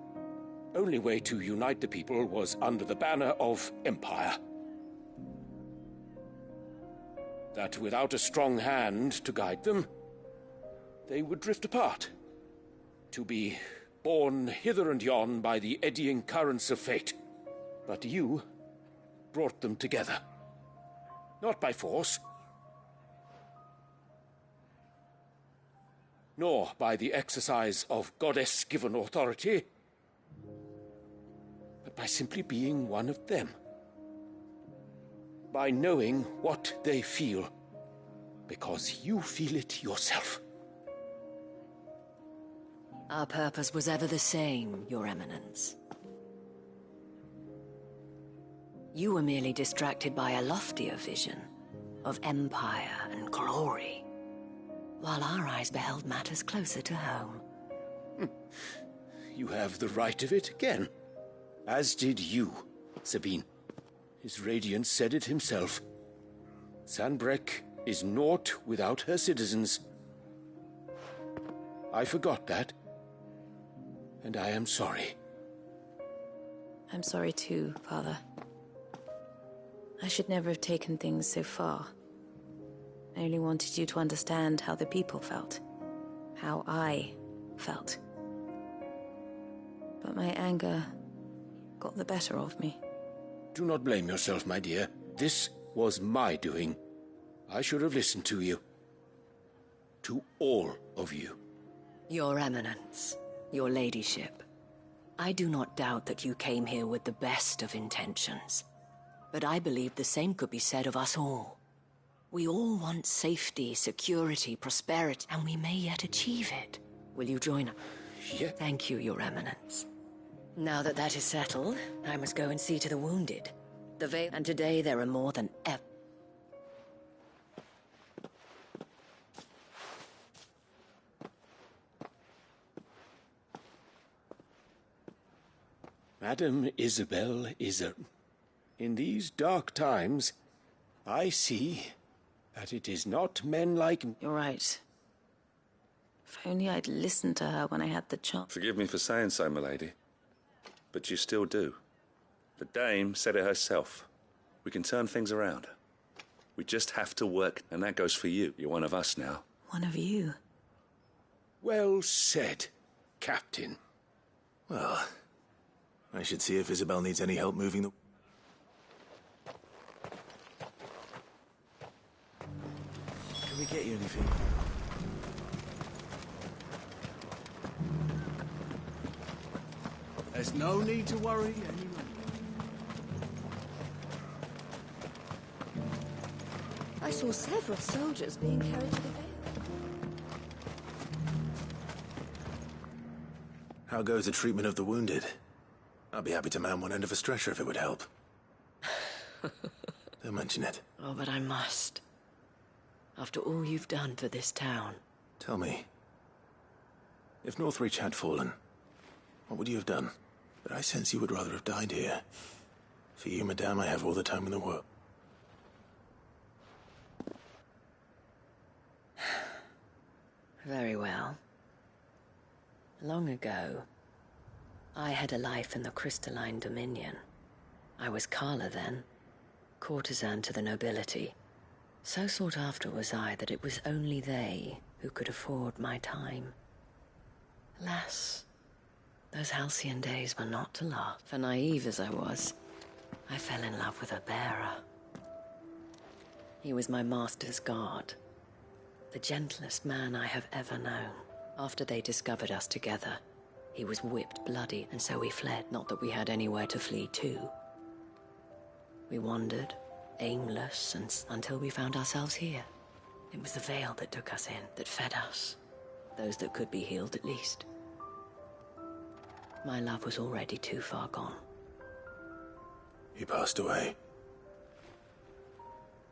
only way to unite the people was under the banner of Empire. That without a strong hand to guide them, they would drift apart. To be borne hither and yon by the eddying currents of fate. But you brought them together. Not by force, nor by the exercise of goddess-given authority, but by simply being one of them. By knowing what they feel, because you feel it yourself. Our purpose was ever the same, Your Eminence. You were merely distracted by a loftier vision of empire and glory, while our eyes beheld matters closer to home. You have the right of it again. As did you, Sabine. His Radiance said it himself. Sanbreque is naught without her citizens. I forgot that, and I am sorry. I'm sorry too, Father. I should never have taken things so far. I only wanted you to understand how the people felt. How I felt. But my anger got the better of me. Do not blame yourself, my dear. This was my doing. I should have listened to you. To all of you. Your Eminence, your Ladyship, I do not doubt that you came here with the best of intentions. But I believe the same could be said of us all. We all want safety, security, prosperity, and we may yet achieve it. Will you join us? Yeah. Thank you, Your Eminence. Now that that is settled, I must go and see to the wounded. The Vale, and today there are more than ever. Madam Isabel Iser, in these dark times, I see that it is not men like... You're right. If only I'd listened to her when I had the chance. Forgive me for saying so, milady, but you still do. The Dame said it herself. We can turn things around. We just have to work, and that goes for you. You're one of us now. One of you? Well said, Captain. Well, I should see if Isabel needs any help moving the... Can we get you anything? There's no need to worry anymore. I saw several soldiers being carried to the Vale. How goes the treatment of the wounded? I'd be happy to man one end of a stretcher if it would help. Don't mention it. Oh, but I must. After all you've done for this town. Tell me, if Northreach had fallen, what would you have done? But I sense you would rather have died here. For you, madame, I have all the time in the world. Very well. Long ago, I had a life in the Crystalline Dominion. I was Carla then, courtesan to the nobility, So sought after was I that it was only they who could afford my time. Alas, those halcyon days were not to last. For naive as I was, I fell in love with a bearer. He was my master's guard, the gentlest man I have ever known. After they discovered us together, he was whipped bloody, and so we fled. Not that we had anywhere to flee to. We wandered, aimless, until we found ourselves here. It was the veil that took us in, that fed us. Those that could be healed, at least. My love was already too far gone. He passed away.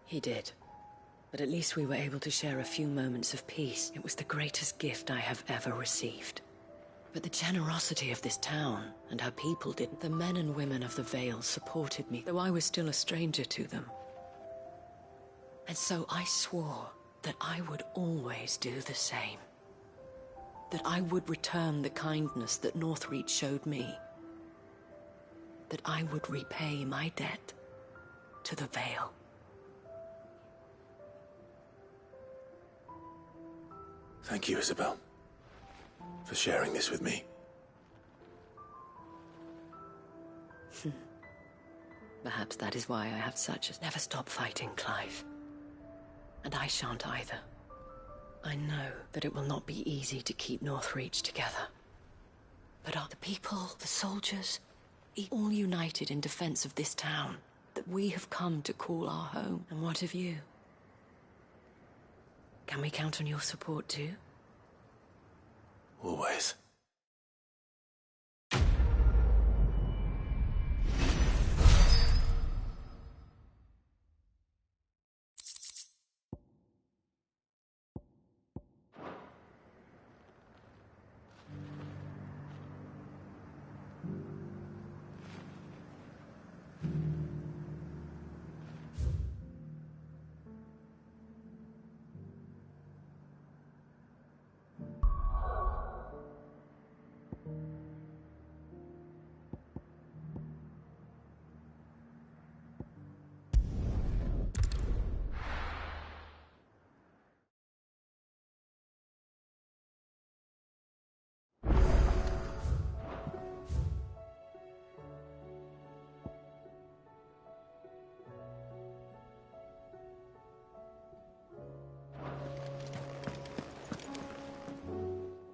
He did. But at least we were able to share a few moments of peace. It was the greatest gift I have ever received. But the generosity of this town and her people didn't. The men and women of the Vale supported me, though I was still a stranger to them. And so I swore that I would always do the same. That I would return the kindness that Northreach showed me. That I would repay my debt to the Vale. Thank you, Isabel, for sharing this with me. Perhaps that is why I have such a... Never stop fighting, Clive. And I shan't either. I know that it will not be easy to keep Northreach together. But are the people, the soldiers, all united in defense of this town that we have come to call our home? And what of you? Can we count on your support too? Always.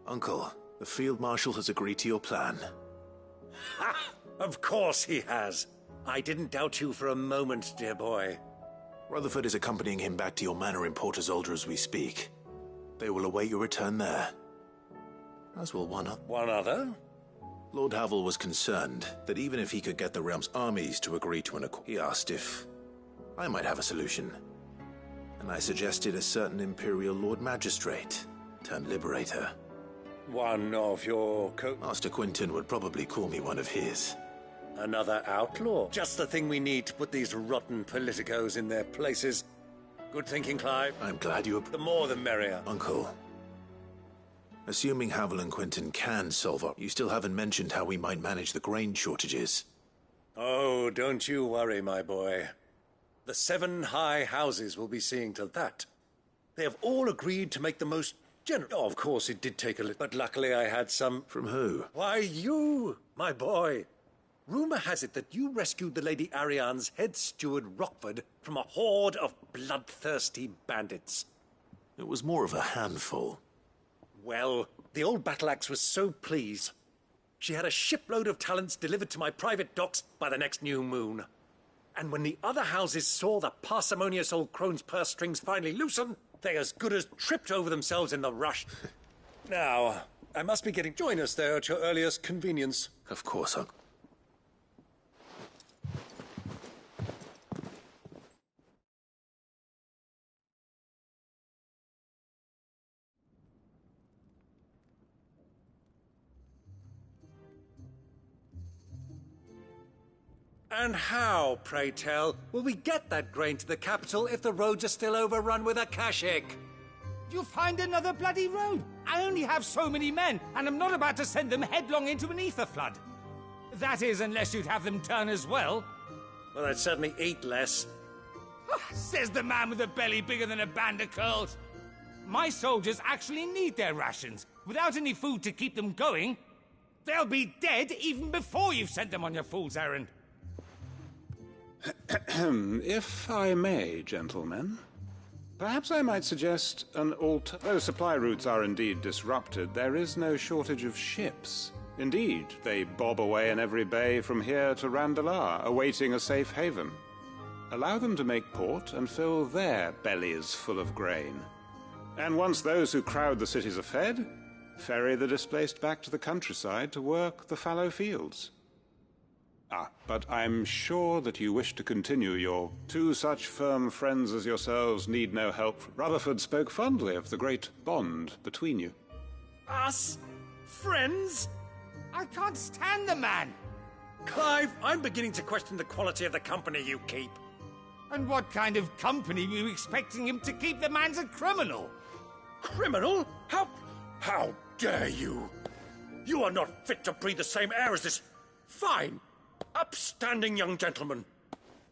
Uncle, the Field Marshal has agreed to your plan. Ha! Of course he has. I didn't doubt you for a moment, dear boy. Rutherford is accompanying him back to your manor in Port Isolde as we speak. They will await your return there. As will one other. One other? Lord Havel was concerned that even if he could get the realm's armies to agree to an accord, he asked if I might have a solution. And I suggested a certain Imperial Lord Magistrate turned Liberator. One of your Master Quinton would probably call me one of his. Another outlaw? Just the thing we need to put these rotten politicos in their places. Good thinking, Clive. I'm glad you... The more the merrier. Uncle, assuming Havel and Quinton can solve up, you still haven't mentioned how we might manage the grain shortages. Oh, don't you worry, my boy. The 7 high houses will be seeing to that. They have all agreed to make the most generous... Oh, of course, it did take a little... But luckily I had some... From who? Why, you, my boy. Rumor has it that you rescued the Lady Ariane's head steward, Rockford, from a horde of bloodthirsty bandits. It was more of a handful. Well, the old battle-axe was so pleased. She had a shipload of talents delivered to my private docks by the next new moon. And when the other houses saw the parsimonious old crone's purse strings finally loosen, they as good as tripped over themselves in the rush. Now, I must be getting... Join us there at your earliest convenience. Of course, Uncle. And how, pray tell, will we get that grain to the capital if the roads are still overrun with Akashic? You find another bloody road. I only have so many men, and I'm not about to send them headlong into an ether flood. That is, unless you'd have them turn as well. Well, I'd certainly eat less. Says the man with a belly bigger than a band of curls. My soldiers actually need their rations. Without any food to keep them going, they'll be dead even before you've sent them on your fool's errand. If I may, gentlemen, perhaps I might suggest an Though supply routes are indeed disrupted, there is no shortage of ships. Indeed, they bob away in every bay from here to Randalar, awaiting a safe haven. Allow them to make port and fill their bellies full of grain. And once those who crowd the cities are fed, ferry the displaced back to the countryside to work the fallow fields. But I'm sure that you wish to continue your two such firm friends as yourselves need no help. Rutherford spoke fondly of the great bond between you. Us? Friends? I can't stand the man! Clive, I'm beginning to question the quality of the company you keep. And what kind of company were you expecting him to keep? The man's a criminal! Criminal? How dare you? You are not fit to breathe the same air as this fine, upstanding young gentleman.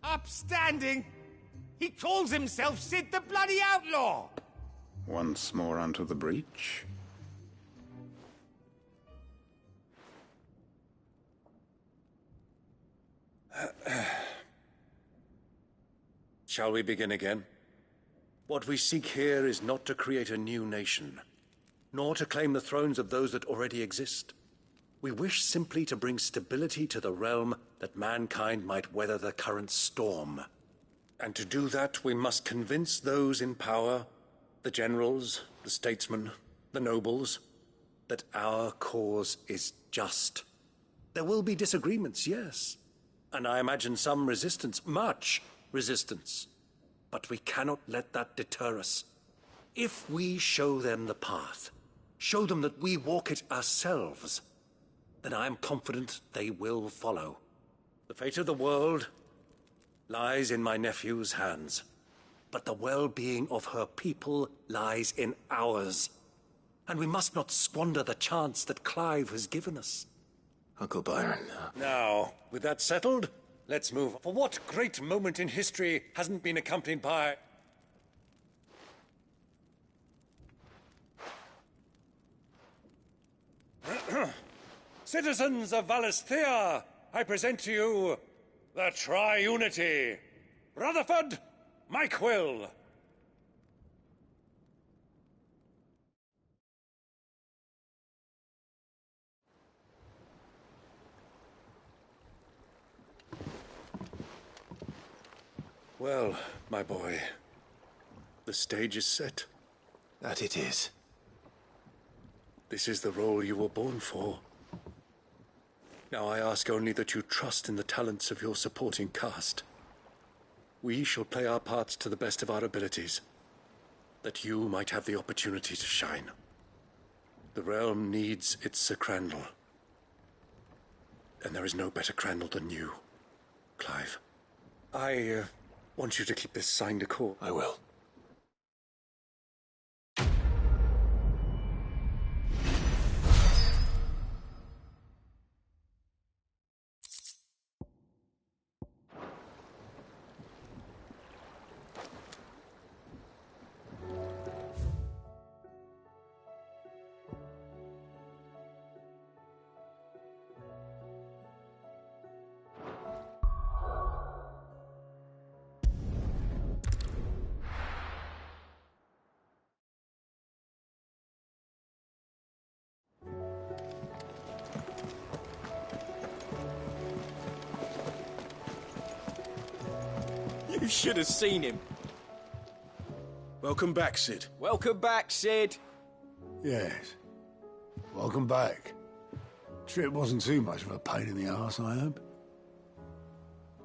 Upstanding? He calls himself Sid the Bloody Outlaw! Once more onto the breach. Shall we begin again? What we seek here is not to create a new nation, nor to claim the thrones of those that already exist. We wish simply to bring stability to the realm that mankind might weather the current storm. And to do that, we must convince those in power, the generals, the statesmen, the nobles, that our cause is just. There will be disagreements, yes, and I imagine some resistance, much resistance. But we cannot let that deter us. If we show them the path, show them that we walk it ourselves, then I am confident they will follow. The fate of the world lies in my nephew's hands, but the well-being of her people lies in ours. And we must not squander the chance that Clive has given us. Uncle Byron. Now, with that settled, let's move on. For what great moment in history hasn't been accompanied by... Citizens of Valisthea, I present to you the Triunity. Rutherford, Mike Will. Well, my boy, the stage is set. That it is. This is the role you were born for. Now I ask only that you trust in the talents of your supporting cast. We shall play our parts to the best of our abilities, that you might have the opportunity to shine. The realm needs its Sir Crandall. And there is no better Crandall than you, Clive. I want you to keep this signed to court. I will. You should have seen him. Welcome back, Sid. Welcome back, Sid. Yes. Welcome back. Trip wasn't too much of a pain in the arse, I hope.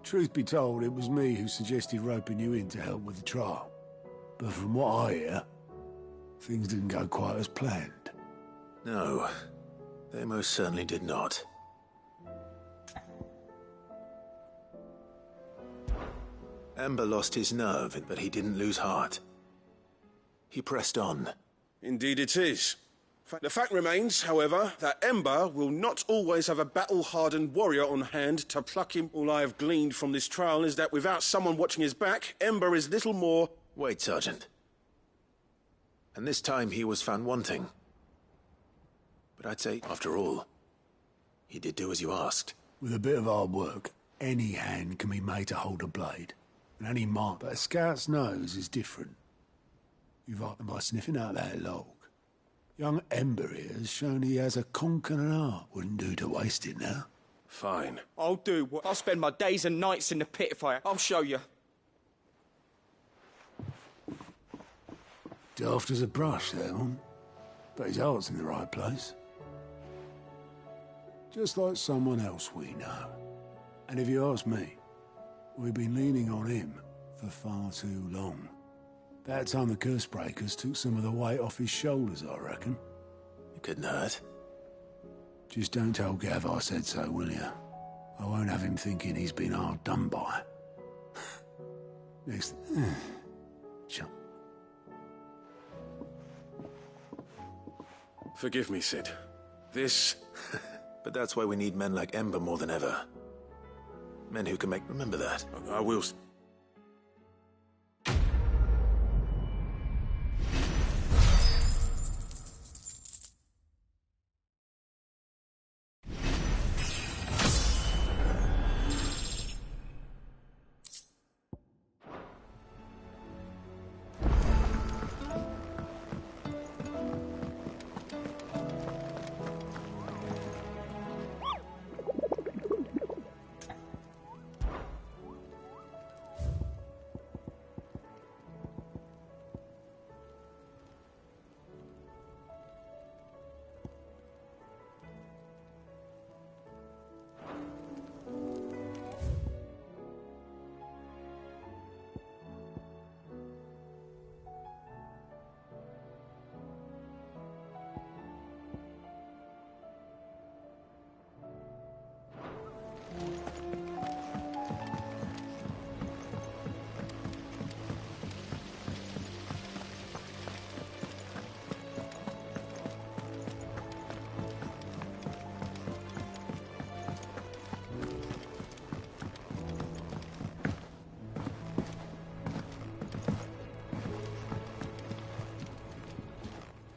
Truth be told, it was me who suggested roping you in to help with the trial. But from what I hear, things didn't go quite as planned. No, they most certainly did not. Ember lost his nerve, but he didn't lose heart. He pressed on. Indeed it is. The fact remains, however, that Ember will not always have a battle-hardened warrior on hand to pluck him. All I have gleaned from this trial is that without someone watching his back, Ember is little more... Wait, Sergeant. And this time he was found wanting. But I'd say, after all, he did do as you asked. With a bit of hard work, any hand can be made to hold a blade. And any mark, but a scout's nose is different. You've got them by sniffing out that log. Young Ember here has shown he has a conk and an art. Wouldn't do to waste it now. Fine. I'll do. I'll spend my days and nights in the pit if I'll show you. Daft as a brush, that one. But his heart's in the right place. Just like someone else we know. And if you ask me, we've been leaning on him for far too long. About time the curse breakers took some of the weight off his shoulders, I reckon. It couldn't hurt. Just don't tell Gav I said so, will you? I won't have him thinking he's been hard done by. Next... Shut. Forgive me, Sid. This... But that's why we need men like Ember more than ever. Men who can make... Remember that. I will...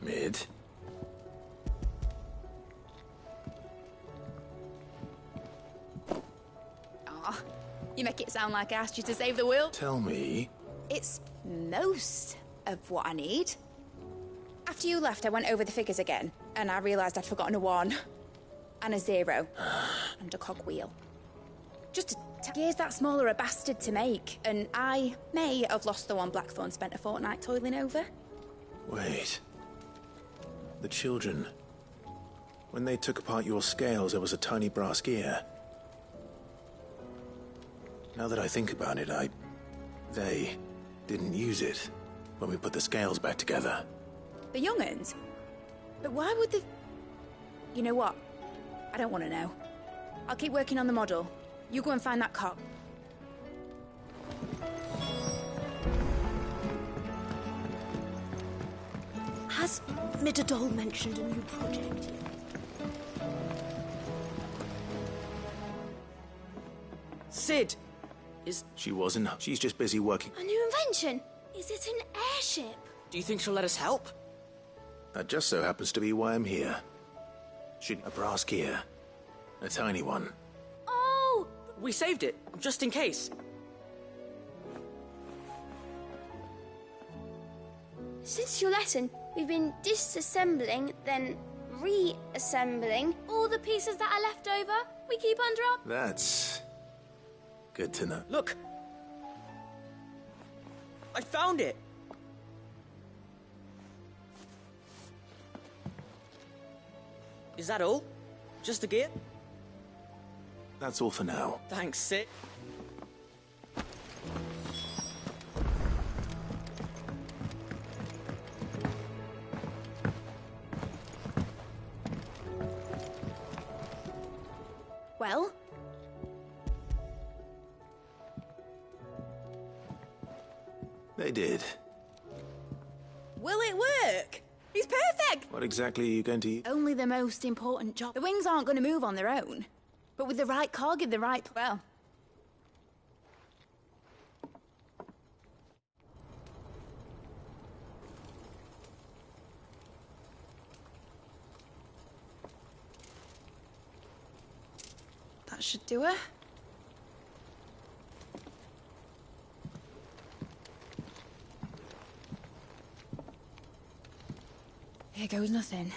Mid. Aw, you make it sound like I asked you to save the world. Tell me. It's most of what I need. After you left, I went over the figures again, and I realised I'd forgotten a 1 and a 0 and a cogwheel. Just gear's that smaller a bastard to make, and I may have lost the one Blackthorn spent a fortnight toiling over. Wait. The children. When they took apart your scales, there was a tiny brass gear. Now that I think about it, they didn't use it when we put the scales back together. The young'uns? But why would the... You know what? I don't want to know. I'll keep working on the model. You go and find that cop. Has Midadol mentioned a new project yet? Sid! She wasn't. She's just busy working. A new invention? Is it an airship? Do you think she'll let us help? That just so happens to be why I'm here. A brass gear. A tiny one. Oh! We saved it, just in case. Since your lesson, we've been disassembling, then reassembling all the pieces that are left over. We keep under our... That's... good to know. Look! I found it! Is that all? Just the gear? That's all for now. Thanks, Sid. Well? They did. Will it work? He's perfect! What exactly are you going to... Only the most important job. The wings aren't going to move on their own. But with the right cog in the right... Well... That should do it. Here goes nothing.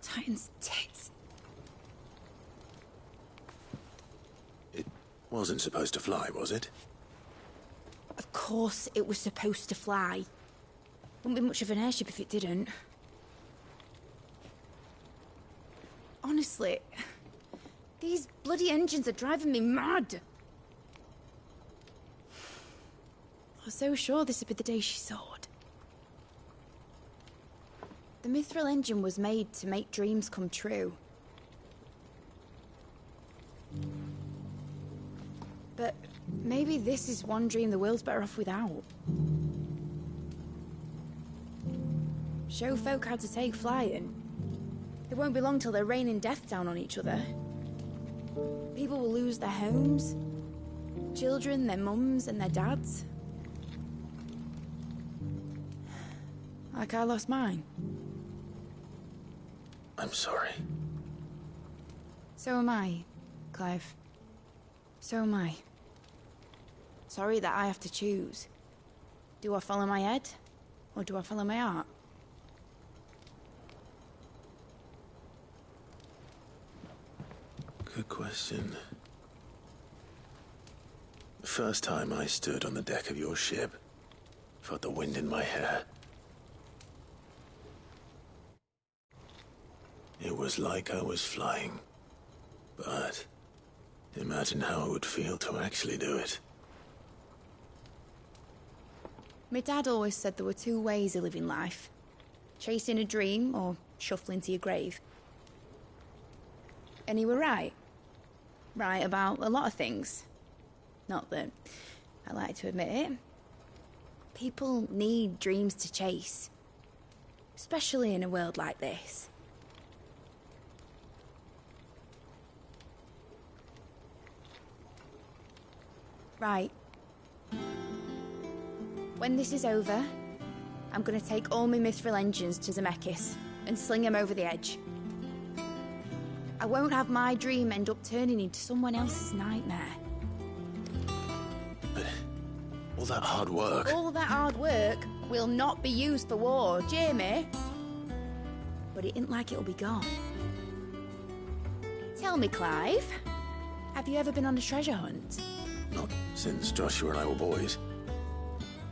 Titan's tits. It wasn't supposed to fly, was it? Of course it was supposed to fly. Wouldn't be much of an airship if it didn't. Honestly, these bloody engines are driving me mad. I was so sure this would be the day she soared. The Mithril engine was made to make dreams come true. But maybe this is one dream the world's better off without. Show folk how to take flying. It won't be long till they're raining death down on each other. People will lose their homes. Children, their mums and their dads. Like I lost mine. I'm sorry. So am I, Clive. So am I. Sorry that I have to choose. Do I follow my head, or do I follow my heart? Good question. The first time I stood on the deck of your ship, felt the wind in my hair. It was like I was flying. But imagine how it would feel to actually do it. My dad always said there were two ways of living life. Chasing a dream or shuffling to your grave. And he were right. Right about a lot of things. Not that I like to admit it. People need dreams to chase. Especially in a world like this. Right. When this is over, I'm gonna take all my Mithril engines to Zemeckis and sling them over the edge. I won't have my dream end up turning into someone else's nightmare. But all that hard work... All that hard work will not be used for war, Jamie. But it ain't like it'll be gone. Tell me, Clive, have you ever been on a treasure hunt? Not since Joshua and I were boys.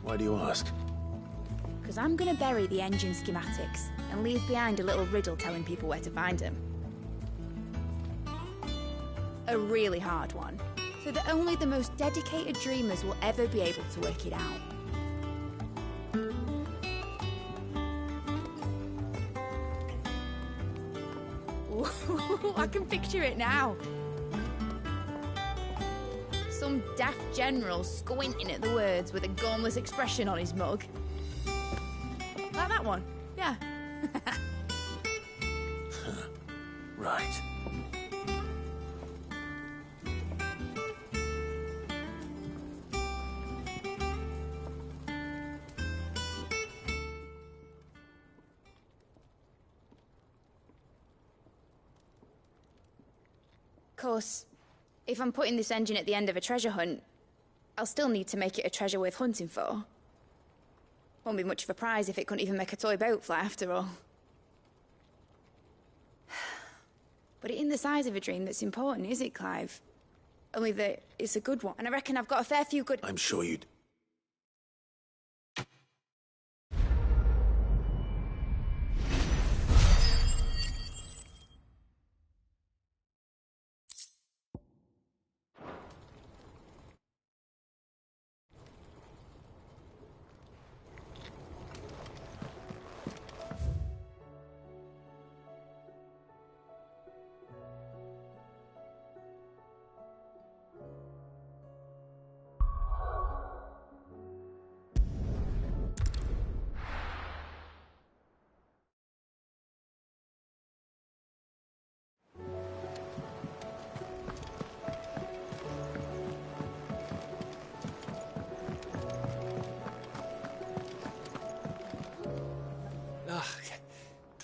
Why do you ask? Because I'm gonna bury the engine schematics and leave behind a little riddle telling people where to find them. A really hard one, so that only the most dedicated dreamers will ever be able to work it out. Ooh, I can picture it now. Some daft general squinting at the words with a gormless expression on his mug. Like that one, yeah. Right. Of course, if I'm putting this engine at the end of a treasure hunt, I'll still need to make it a treasure worth hunting for. Won't be much of a prize if it couldn't even make a toy boat fly after all. But it ain't the size of a dream that's important, is it, Clive? Only that it's a good one, and I reckon I've got a fair few good... I'm sure you'd...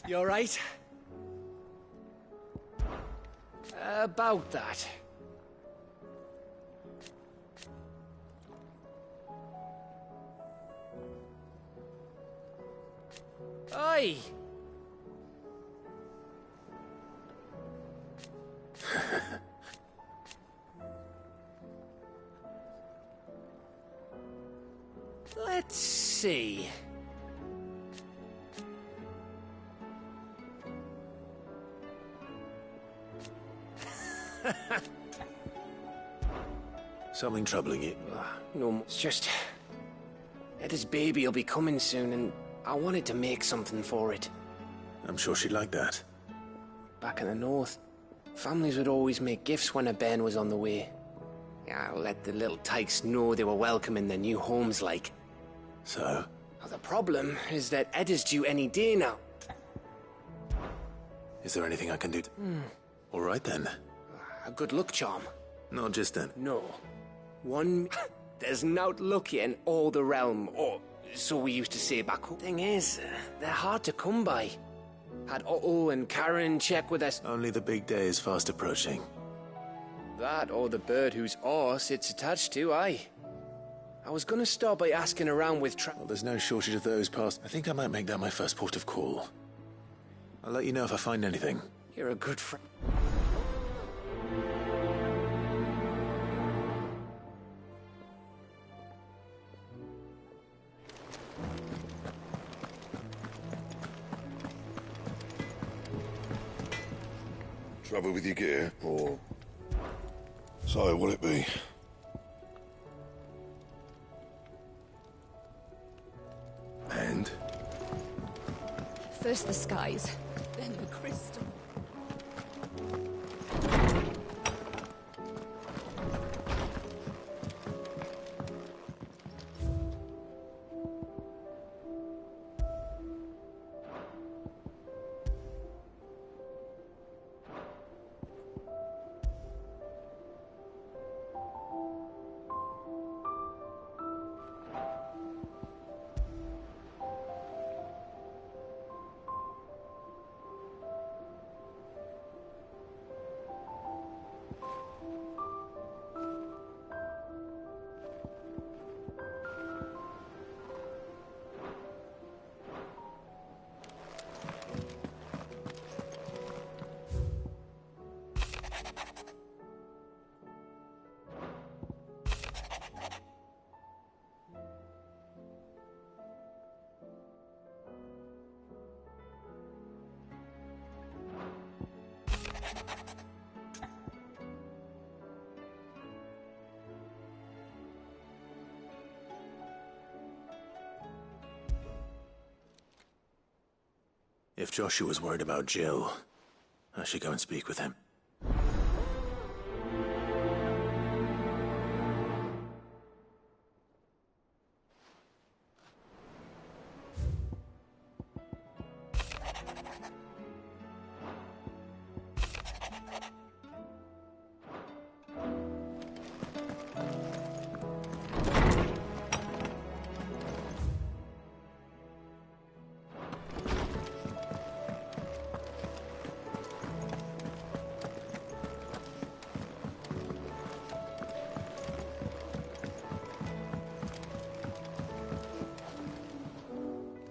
You alright? About that. Oi! Let's see. Something troubling you? No, it's just... Eda's baby will be coming soon, and I wanted to make something for it. I'm sure she'd like that. Back in the north, families would always make gifts when a bairn was on the way. Yeah, let the little tykes know they were welcome in their new homes, like. So? Well, the problem is that Eda's due any day now. Is there anything I can do? All right, then. A good luck charm. Not just then. No. One... There's naught lucky in all the realm, or so we used to say back home. Thing is, they're hard to come by. Had Otto and Karen check with us. Only the big day is fast approaching. That or the bird whose horse it's attached to, aye. I was gonna start by asking around with Well, there's no shortage of those past. I think I might make that my first port of call. I'll let you know if I find anything. You're a good friend. Trouble with your gear, or... So, will it be? And? First the skies, then the crystal. If Joshua's worried about Jill, I should go and speak with him.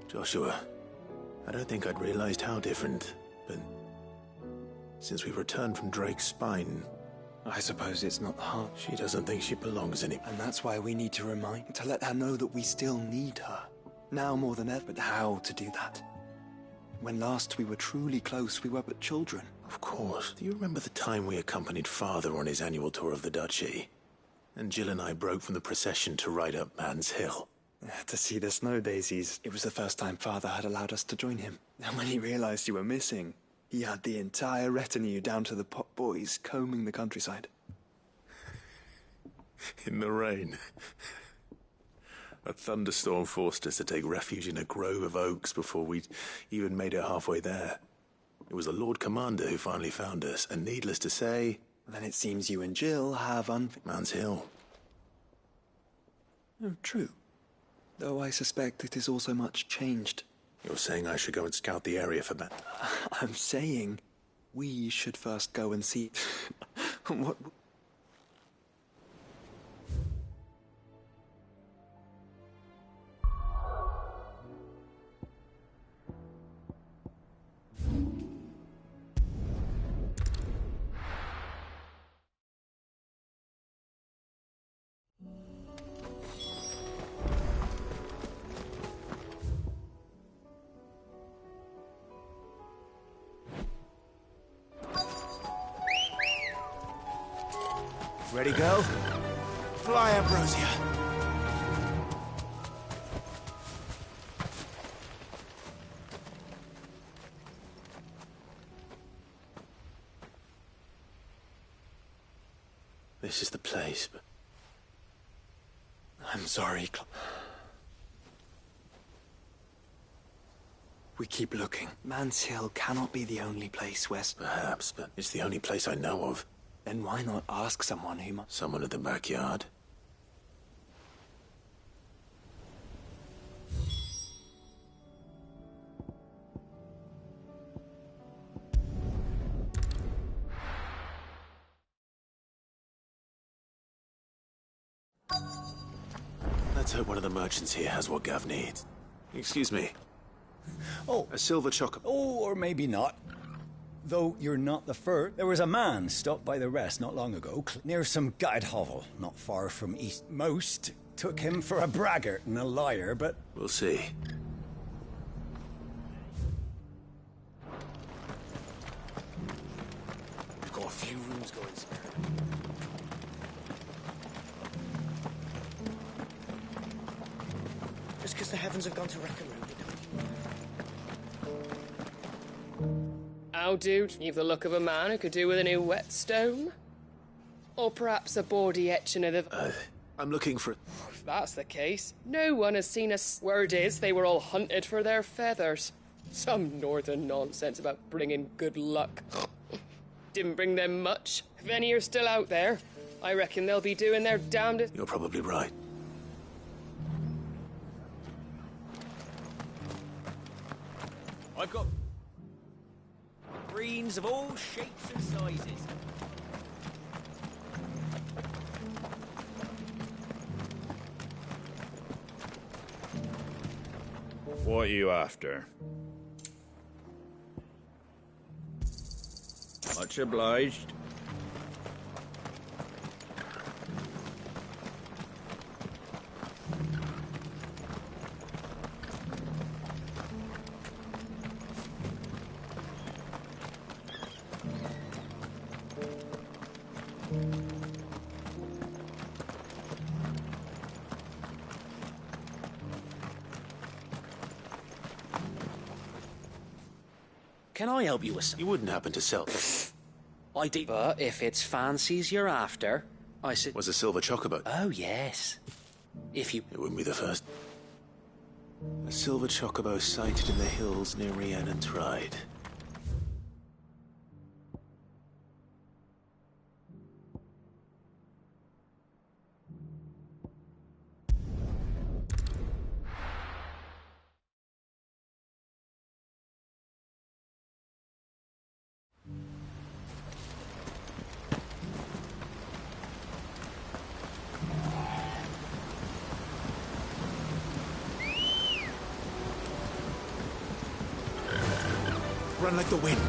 Joshua, I don't think I'd realized how different, but since we've returned from Drake's spine... I suppose it's not hard. She doesn't think she belongs anymore. And that's why we need to to let her know that we still need her. Now more than ever, but how to do that? When last we were truly close, we were but children. Of course. Do you remember the time we accompanied Father on his annual tour of the Duchy? And Jill and I broke from the procession to ride up Man's Hill. To see the snow daisies. It was the first time Father had allowed us to join him. And when he realized you were missing, he had the entire retinue down to the pot boys combing the countryside. In the rain. A thunderstorm forced us to take refuge in a grove of oaks before we'd even made it halfway there. It was the Lord Commander who finally found us, and needless to say... Then it seems you and Jill have Man's Hill. Oh, true. Though I suspect it is also much changed. You're saying I should go and scout the area for that? I'm saying we should first go and see... what... Ready, go? Fly, Ambrosia. This is the place, but... I'm sorry, We keep looking. Man's Hill cannot be the only place where... Perhaps, but it's the only place I know of. Then why not ask someone who might... Someone at the backyard. Let's hope one of the merchants here has what Gav needs. Excuse me. Oh. A silver chocolate. Oh, or maybe not. Though you're not the first. There was a man stopped by the rest not long ago, near some guide hovel, not far from east. Most took him for a braggart and a liar, but... We'll see. We've got a few rooms going spare. Just because the heavens have gone to Rackaroo, How, dude? You've the look of a man who could do with a new whetstone? Or perhaps a bawdy etching of the... I'm looking for... If that's the case, no one has seen us. Word is they were all hunted for their feathers. Some northern nonsense about bringing good luck. Didn't bring them much. If any are still out there, I reckon they'll be doing their damnedest. You're probably right. I've got greens of all shapes and sizes. What are you after? Much obliged. Can I help you with something? You wouldn't happen to sell... I did. But if it's fancies you're after, I said... Was a silver chocobo? Oh, yes. If you... It wouldn't be the first. A silver chocobo sighted in the hills near Rhiannon Tride. Run like the wind.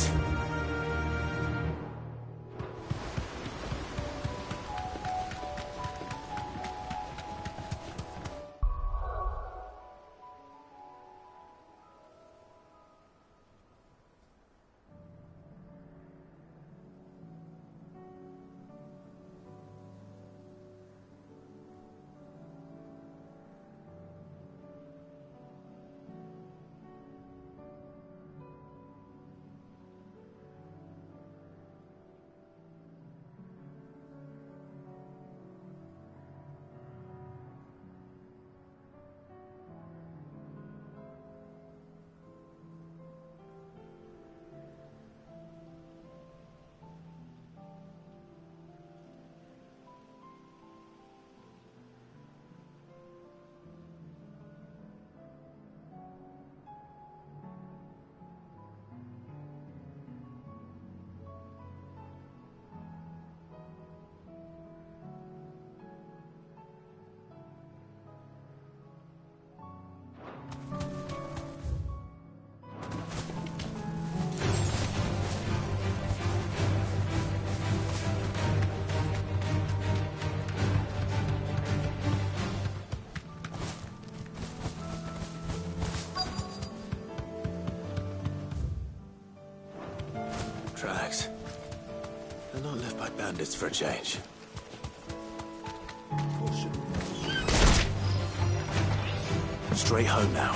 Bandits for a change. Straight home now.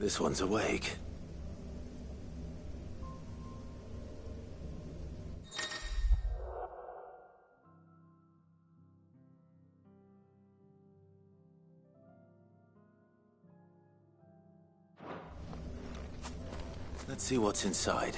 This one's awake. Let's see what's inside.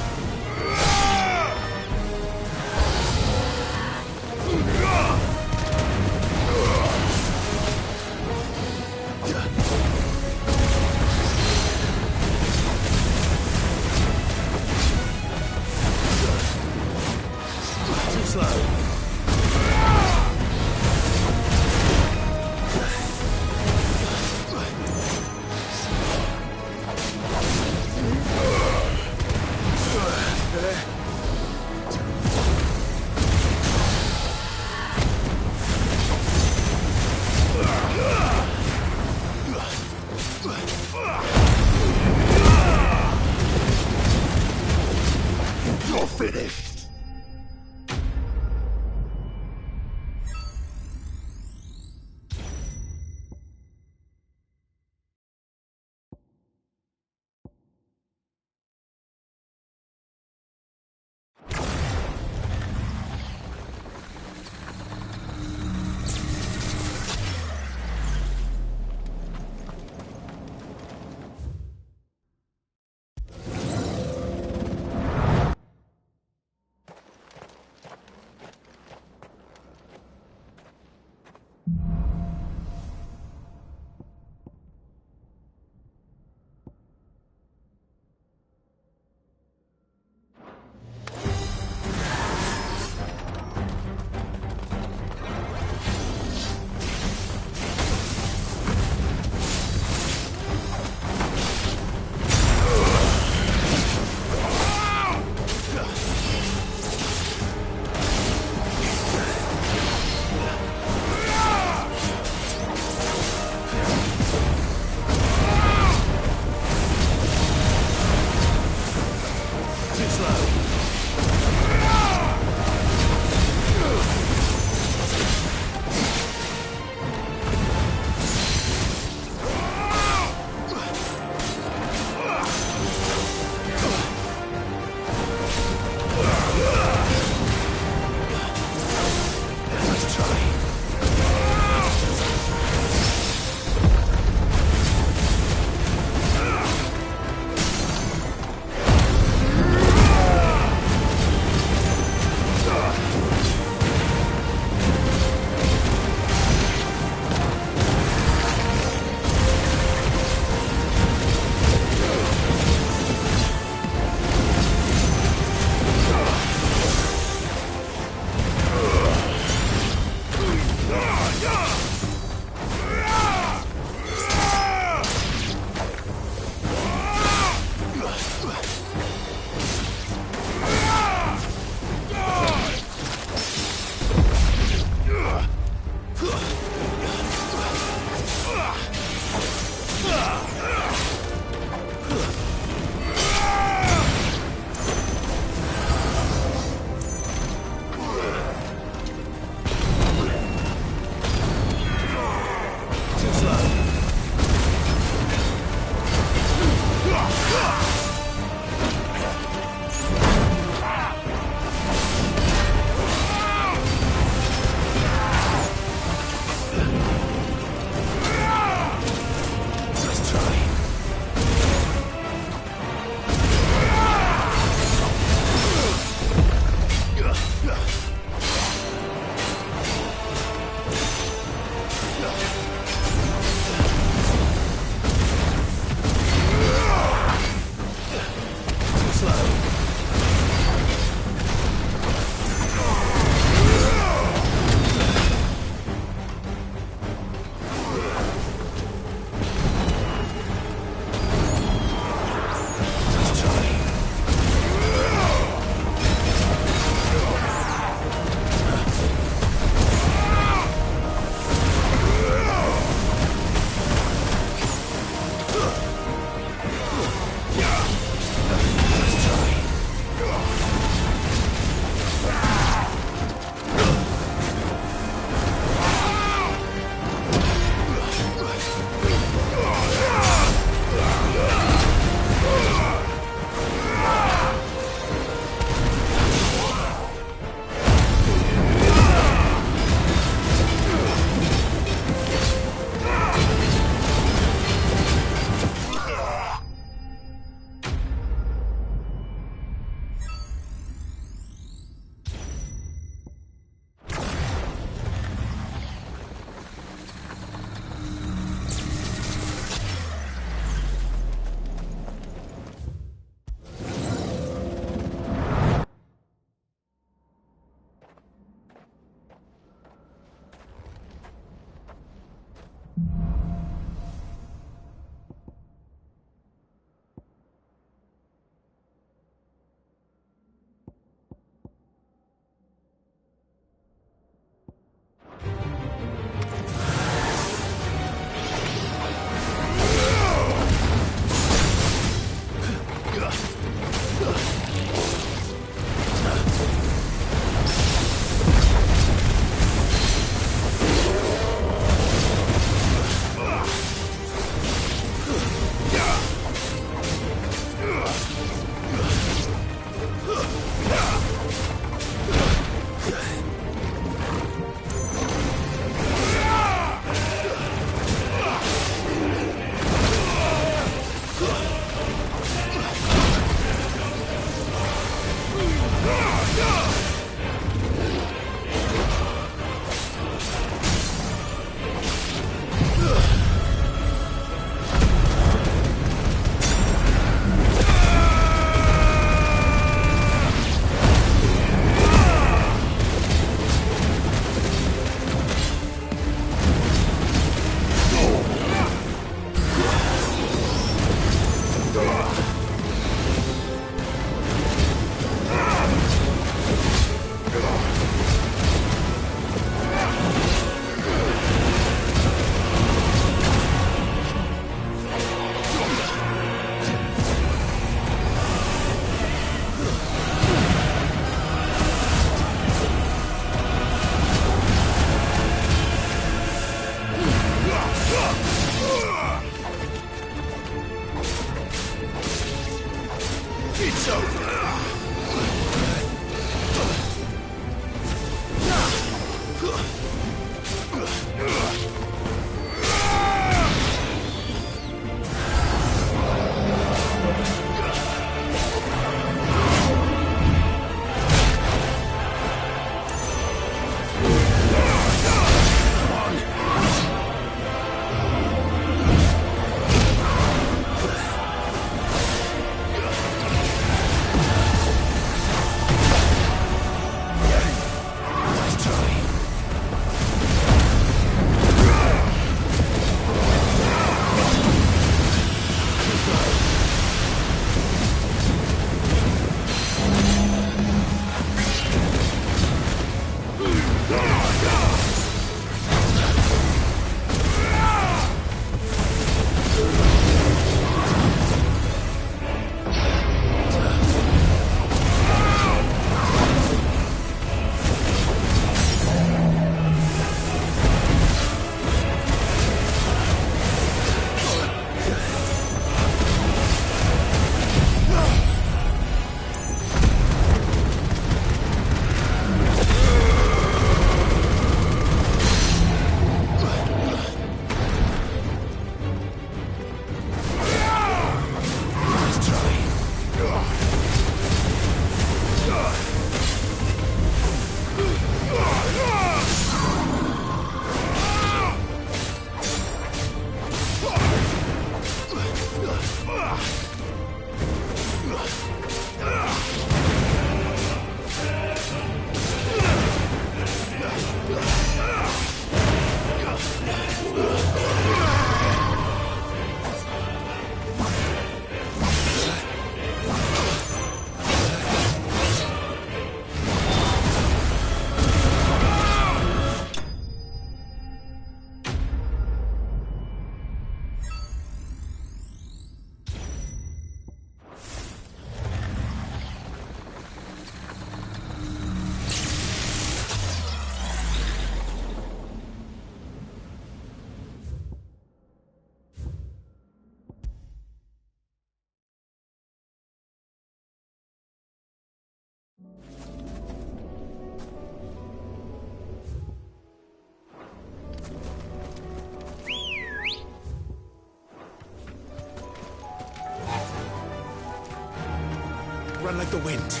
run like the wind.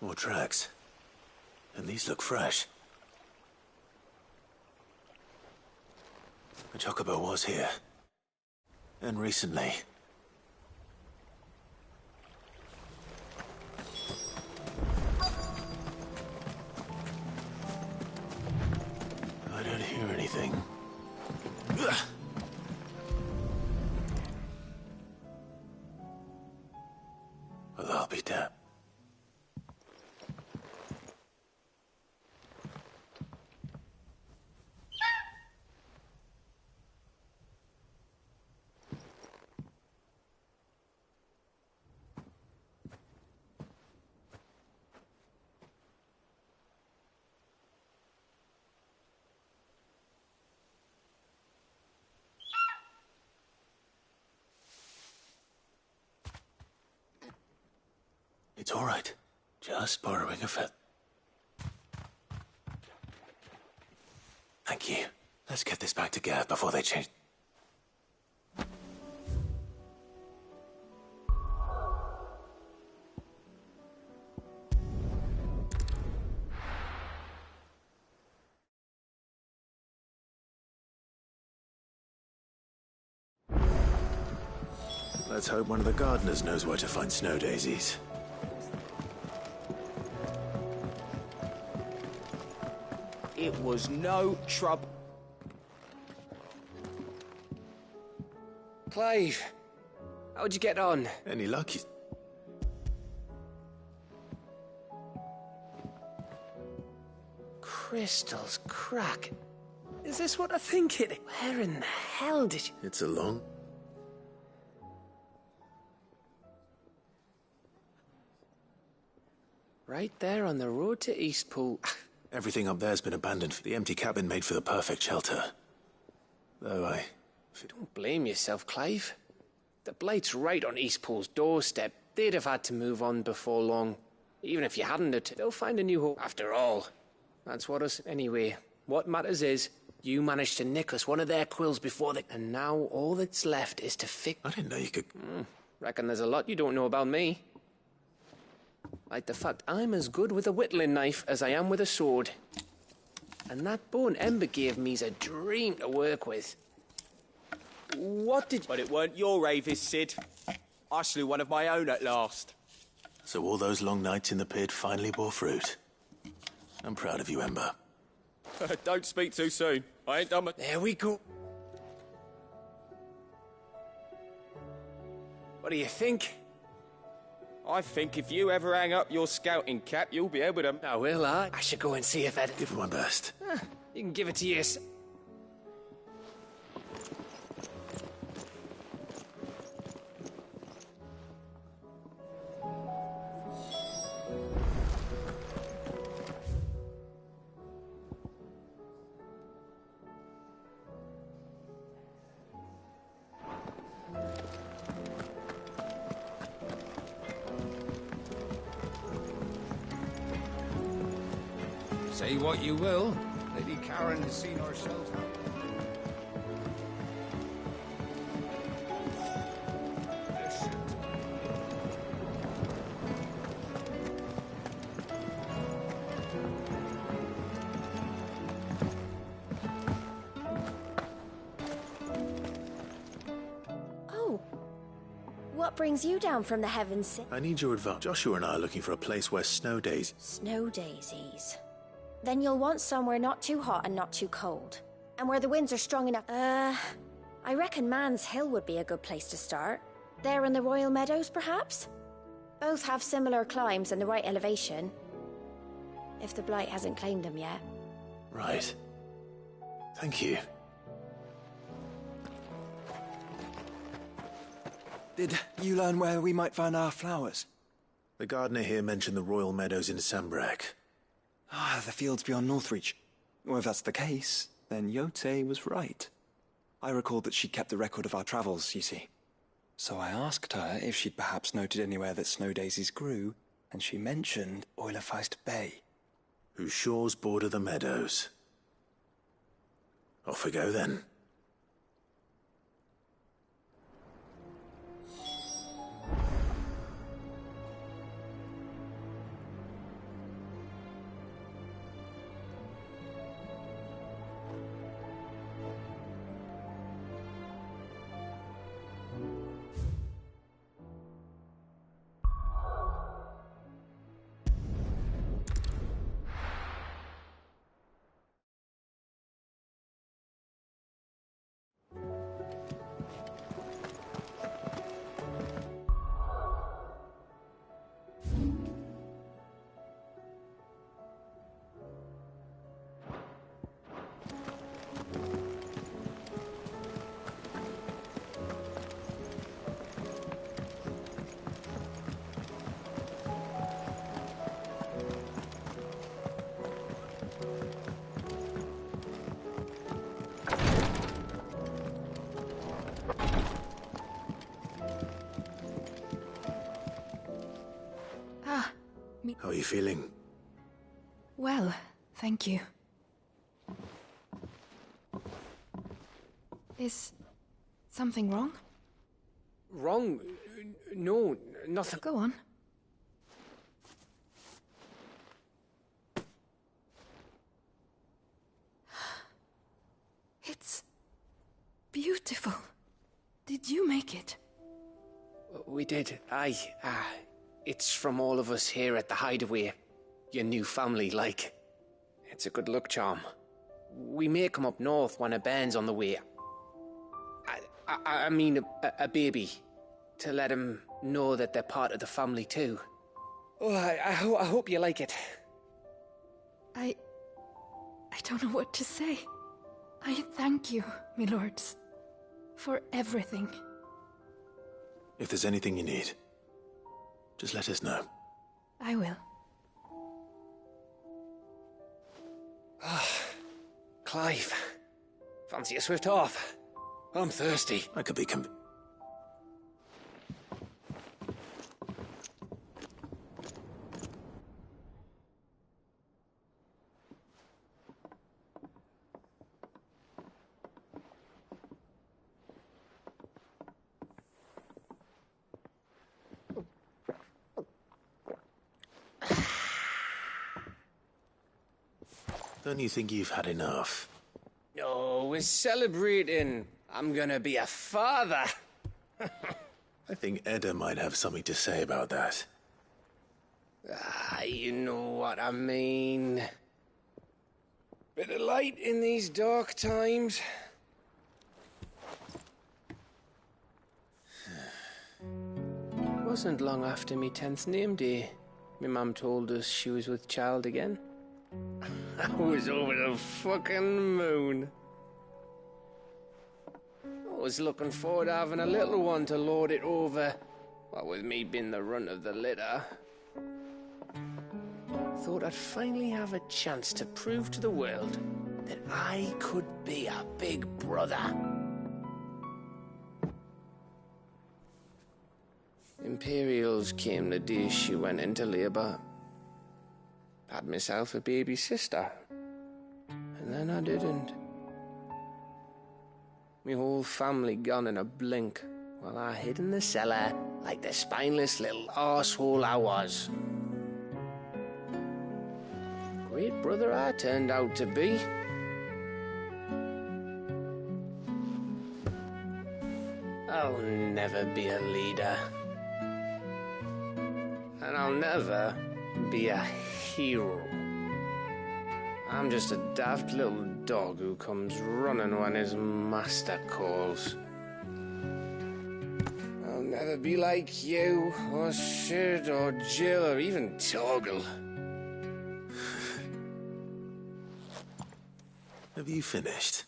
More tracks. And these look fresh. A chocobo was here. And recently. I don't hear anything. Well, I'll be damned. It's all right. Just borrowing a feather. Thank you. Let's get this back to Gav before they change. Let's hope one of the gardeners knows where to find snow daisies. It was no trouble. Clive, how'd you get on? Any luck? Crystals crack. Is this what I think it? Where in the hell did you... It's a long... Right there on the road to Eastpool. Everything up there's been abandoned. The empty cabin made for the perfect shelter. Though If you don't blame yourself, Clive. The Blight's right on Eastpool's doorstep. They'd have had to move on before long. Even if you hadn't, they'll find a new home. After all, that's what us... Anyway, what matters is, you managed to nick us one of their quills before they... And now all that's left is to fix... I didn't know you could... Reckon there's a lot you don't know about me. Like the fact I'm as good with a whittling knife as I am with a sword. And that bone Ember gave me's a dream to work with. What did... But it weren't your Avis, Sid. I slew one of my own at last. So all those long nights in the pit finally bore fruit. I'm proud of you, Ember. Don't speak too soon. I ain't done... There we go. What do you think? I think if you ever hang up your scouting cap, you'll be able to... I will, I should go and see if Ed... Give it my best. You can give it to yours. Say what you will, Lady Karen has seen herself. What brings you down from the heavens? I need your advice. Joshua and I are looking for a place where snow days... Snow daisies. Then you'll want somewhere not too hot and not too cold. And where the winds are strong enough... I reckon Man's Hill would be a good place to start. There in the Royal Meadows, perhaps? Both have similar climbs and the right elevation. If the Blight hasn't claimed them yet. Right. Thank you. Did you learn where we might find our flowers? The gardener here mentioned the Royal Meadows in Sambrek. Ah, the fields beyond Northreach. Well, if that's the case, then Yote was right. I recalled that she kept the record of our travels, you see. So I asked her if she'd perhaps noted anywhere that snow daisies grew, and she mentioned Oilafeist Bay. Whose shores border the meadows. Off we go then. How are you feeling? Well, thank you. Is something wrong? Wrong? No, nothing. Go on. It's beautiful. Did you make it? We did. Aye. It's from all of us here at the Hideaway. Your new family, like. It's a good luck charm. We may come up north when a band's on the way. I mean a baby. To let him know that they're part of the family too. Oh, I hope you like it. I don't know what to say. I thank you, my lords, for everything. If there's anything you need, just let us know. I will. Clive, fancy a swift off? I'm thirsty. I could be Don't you think you've had enough? No, we're celebrating. I'm gonna be a father. I think Edda might have something to say about that. You know what I mean. Bit of light in these dark times. Wasn't long after me 10th name day, my mum told us she was with child again. I was over the fucking moon. I was looking forward to having a little one to lord it over, what with me being the runt of the litter. Thought I'd finally have a chance to prove to the world that I could be a big brother. Imperials came the day she went into labour. Had myself a baby sister. And then I didn't. My whole family gone in a blink, while I hid in the cellar like the spineless little arsehole I was. Great brother I turned out to be. I'll never be a leader. And I'll never be a hero. I'm just a daft little dog who comes running when his master calls. I'll never be like you, or Sid, or Jill, or even Torgal. Have you finished?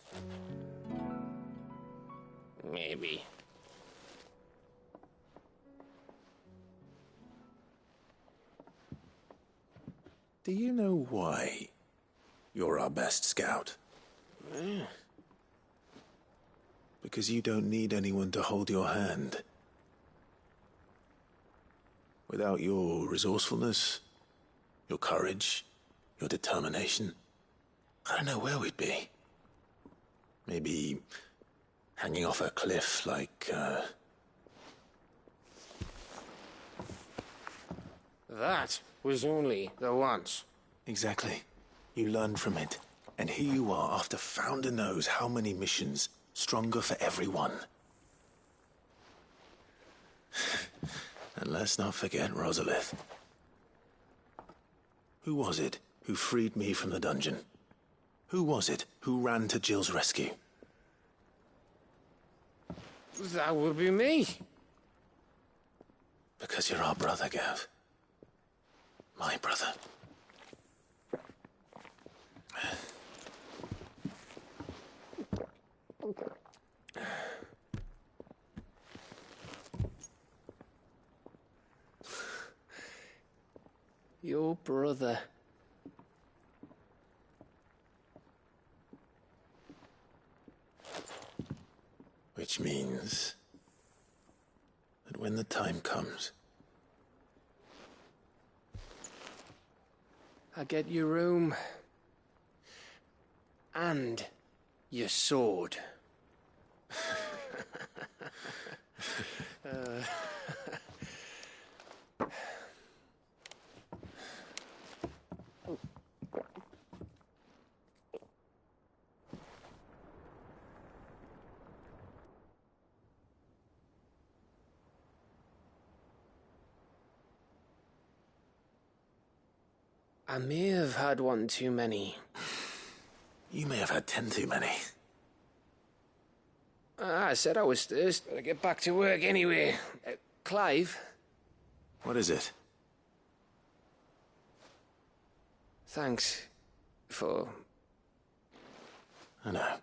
Maybe. Do you know why you're our best scout? Because you don't need anyone to hold your hand. Without your resourcefulness, your courage, your determination, I don't know where we'd be. Maybe hanging off a cliff like, That was only the once. Exactly. You learned from it. And here you are, after Founder knows how many missions, stronger for everyone. And let's not forget Rosalith. Who was it who freed me from the dungeon? Who was it who ran to Jill's rescue? That would be me. Because you're our brother, Gav. My brother. Your brother. Which means that when the time comes, I get your room. And your sword. I may have had one too many. you may have had 10 too many. I said I was thirsty. Better get back to work anyway. Clive? What is it? Thanks for... I know.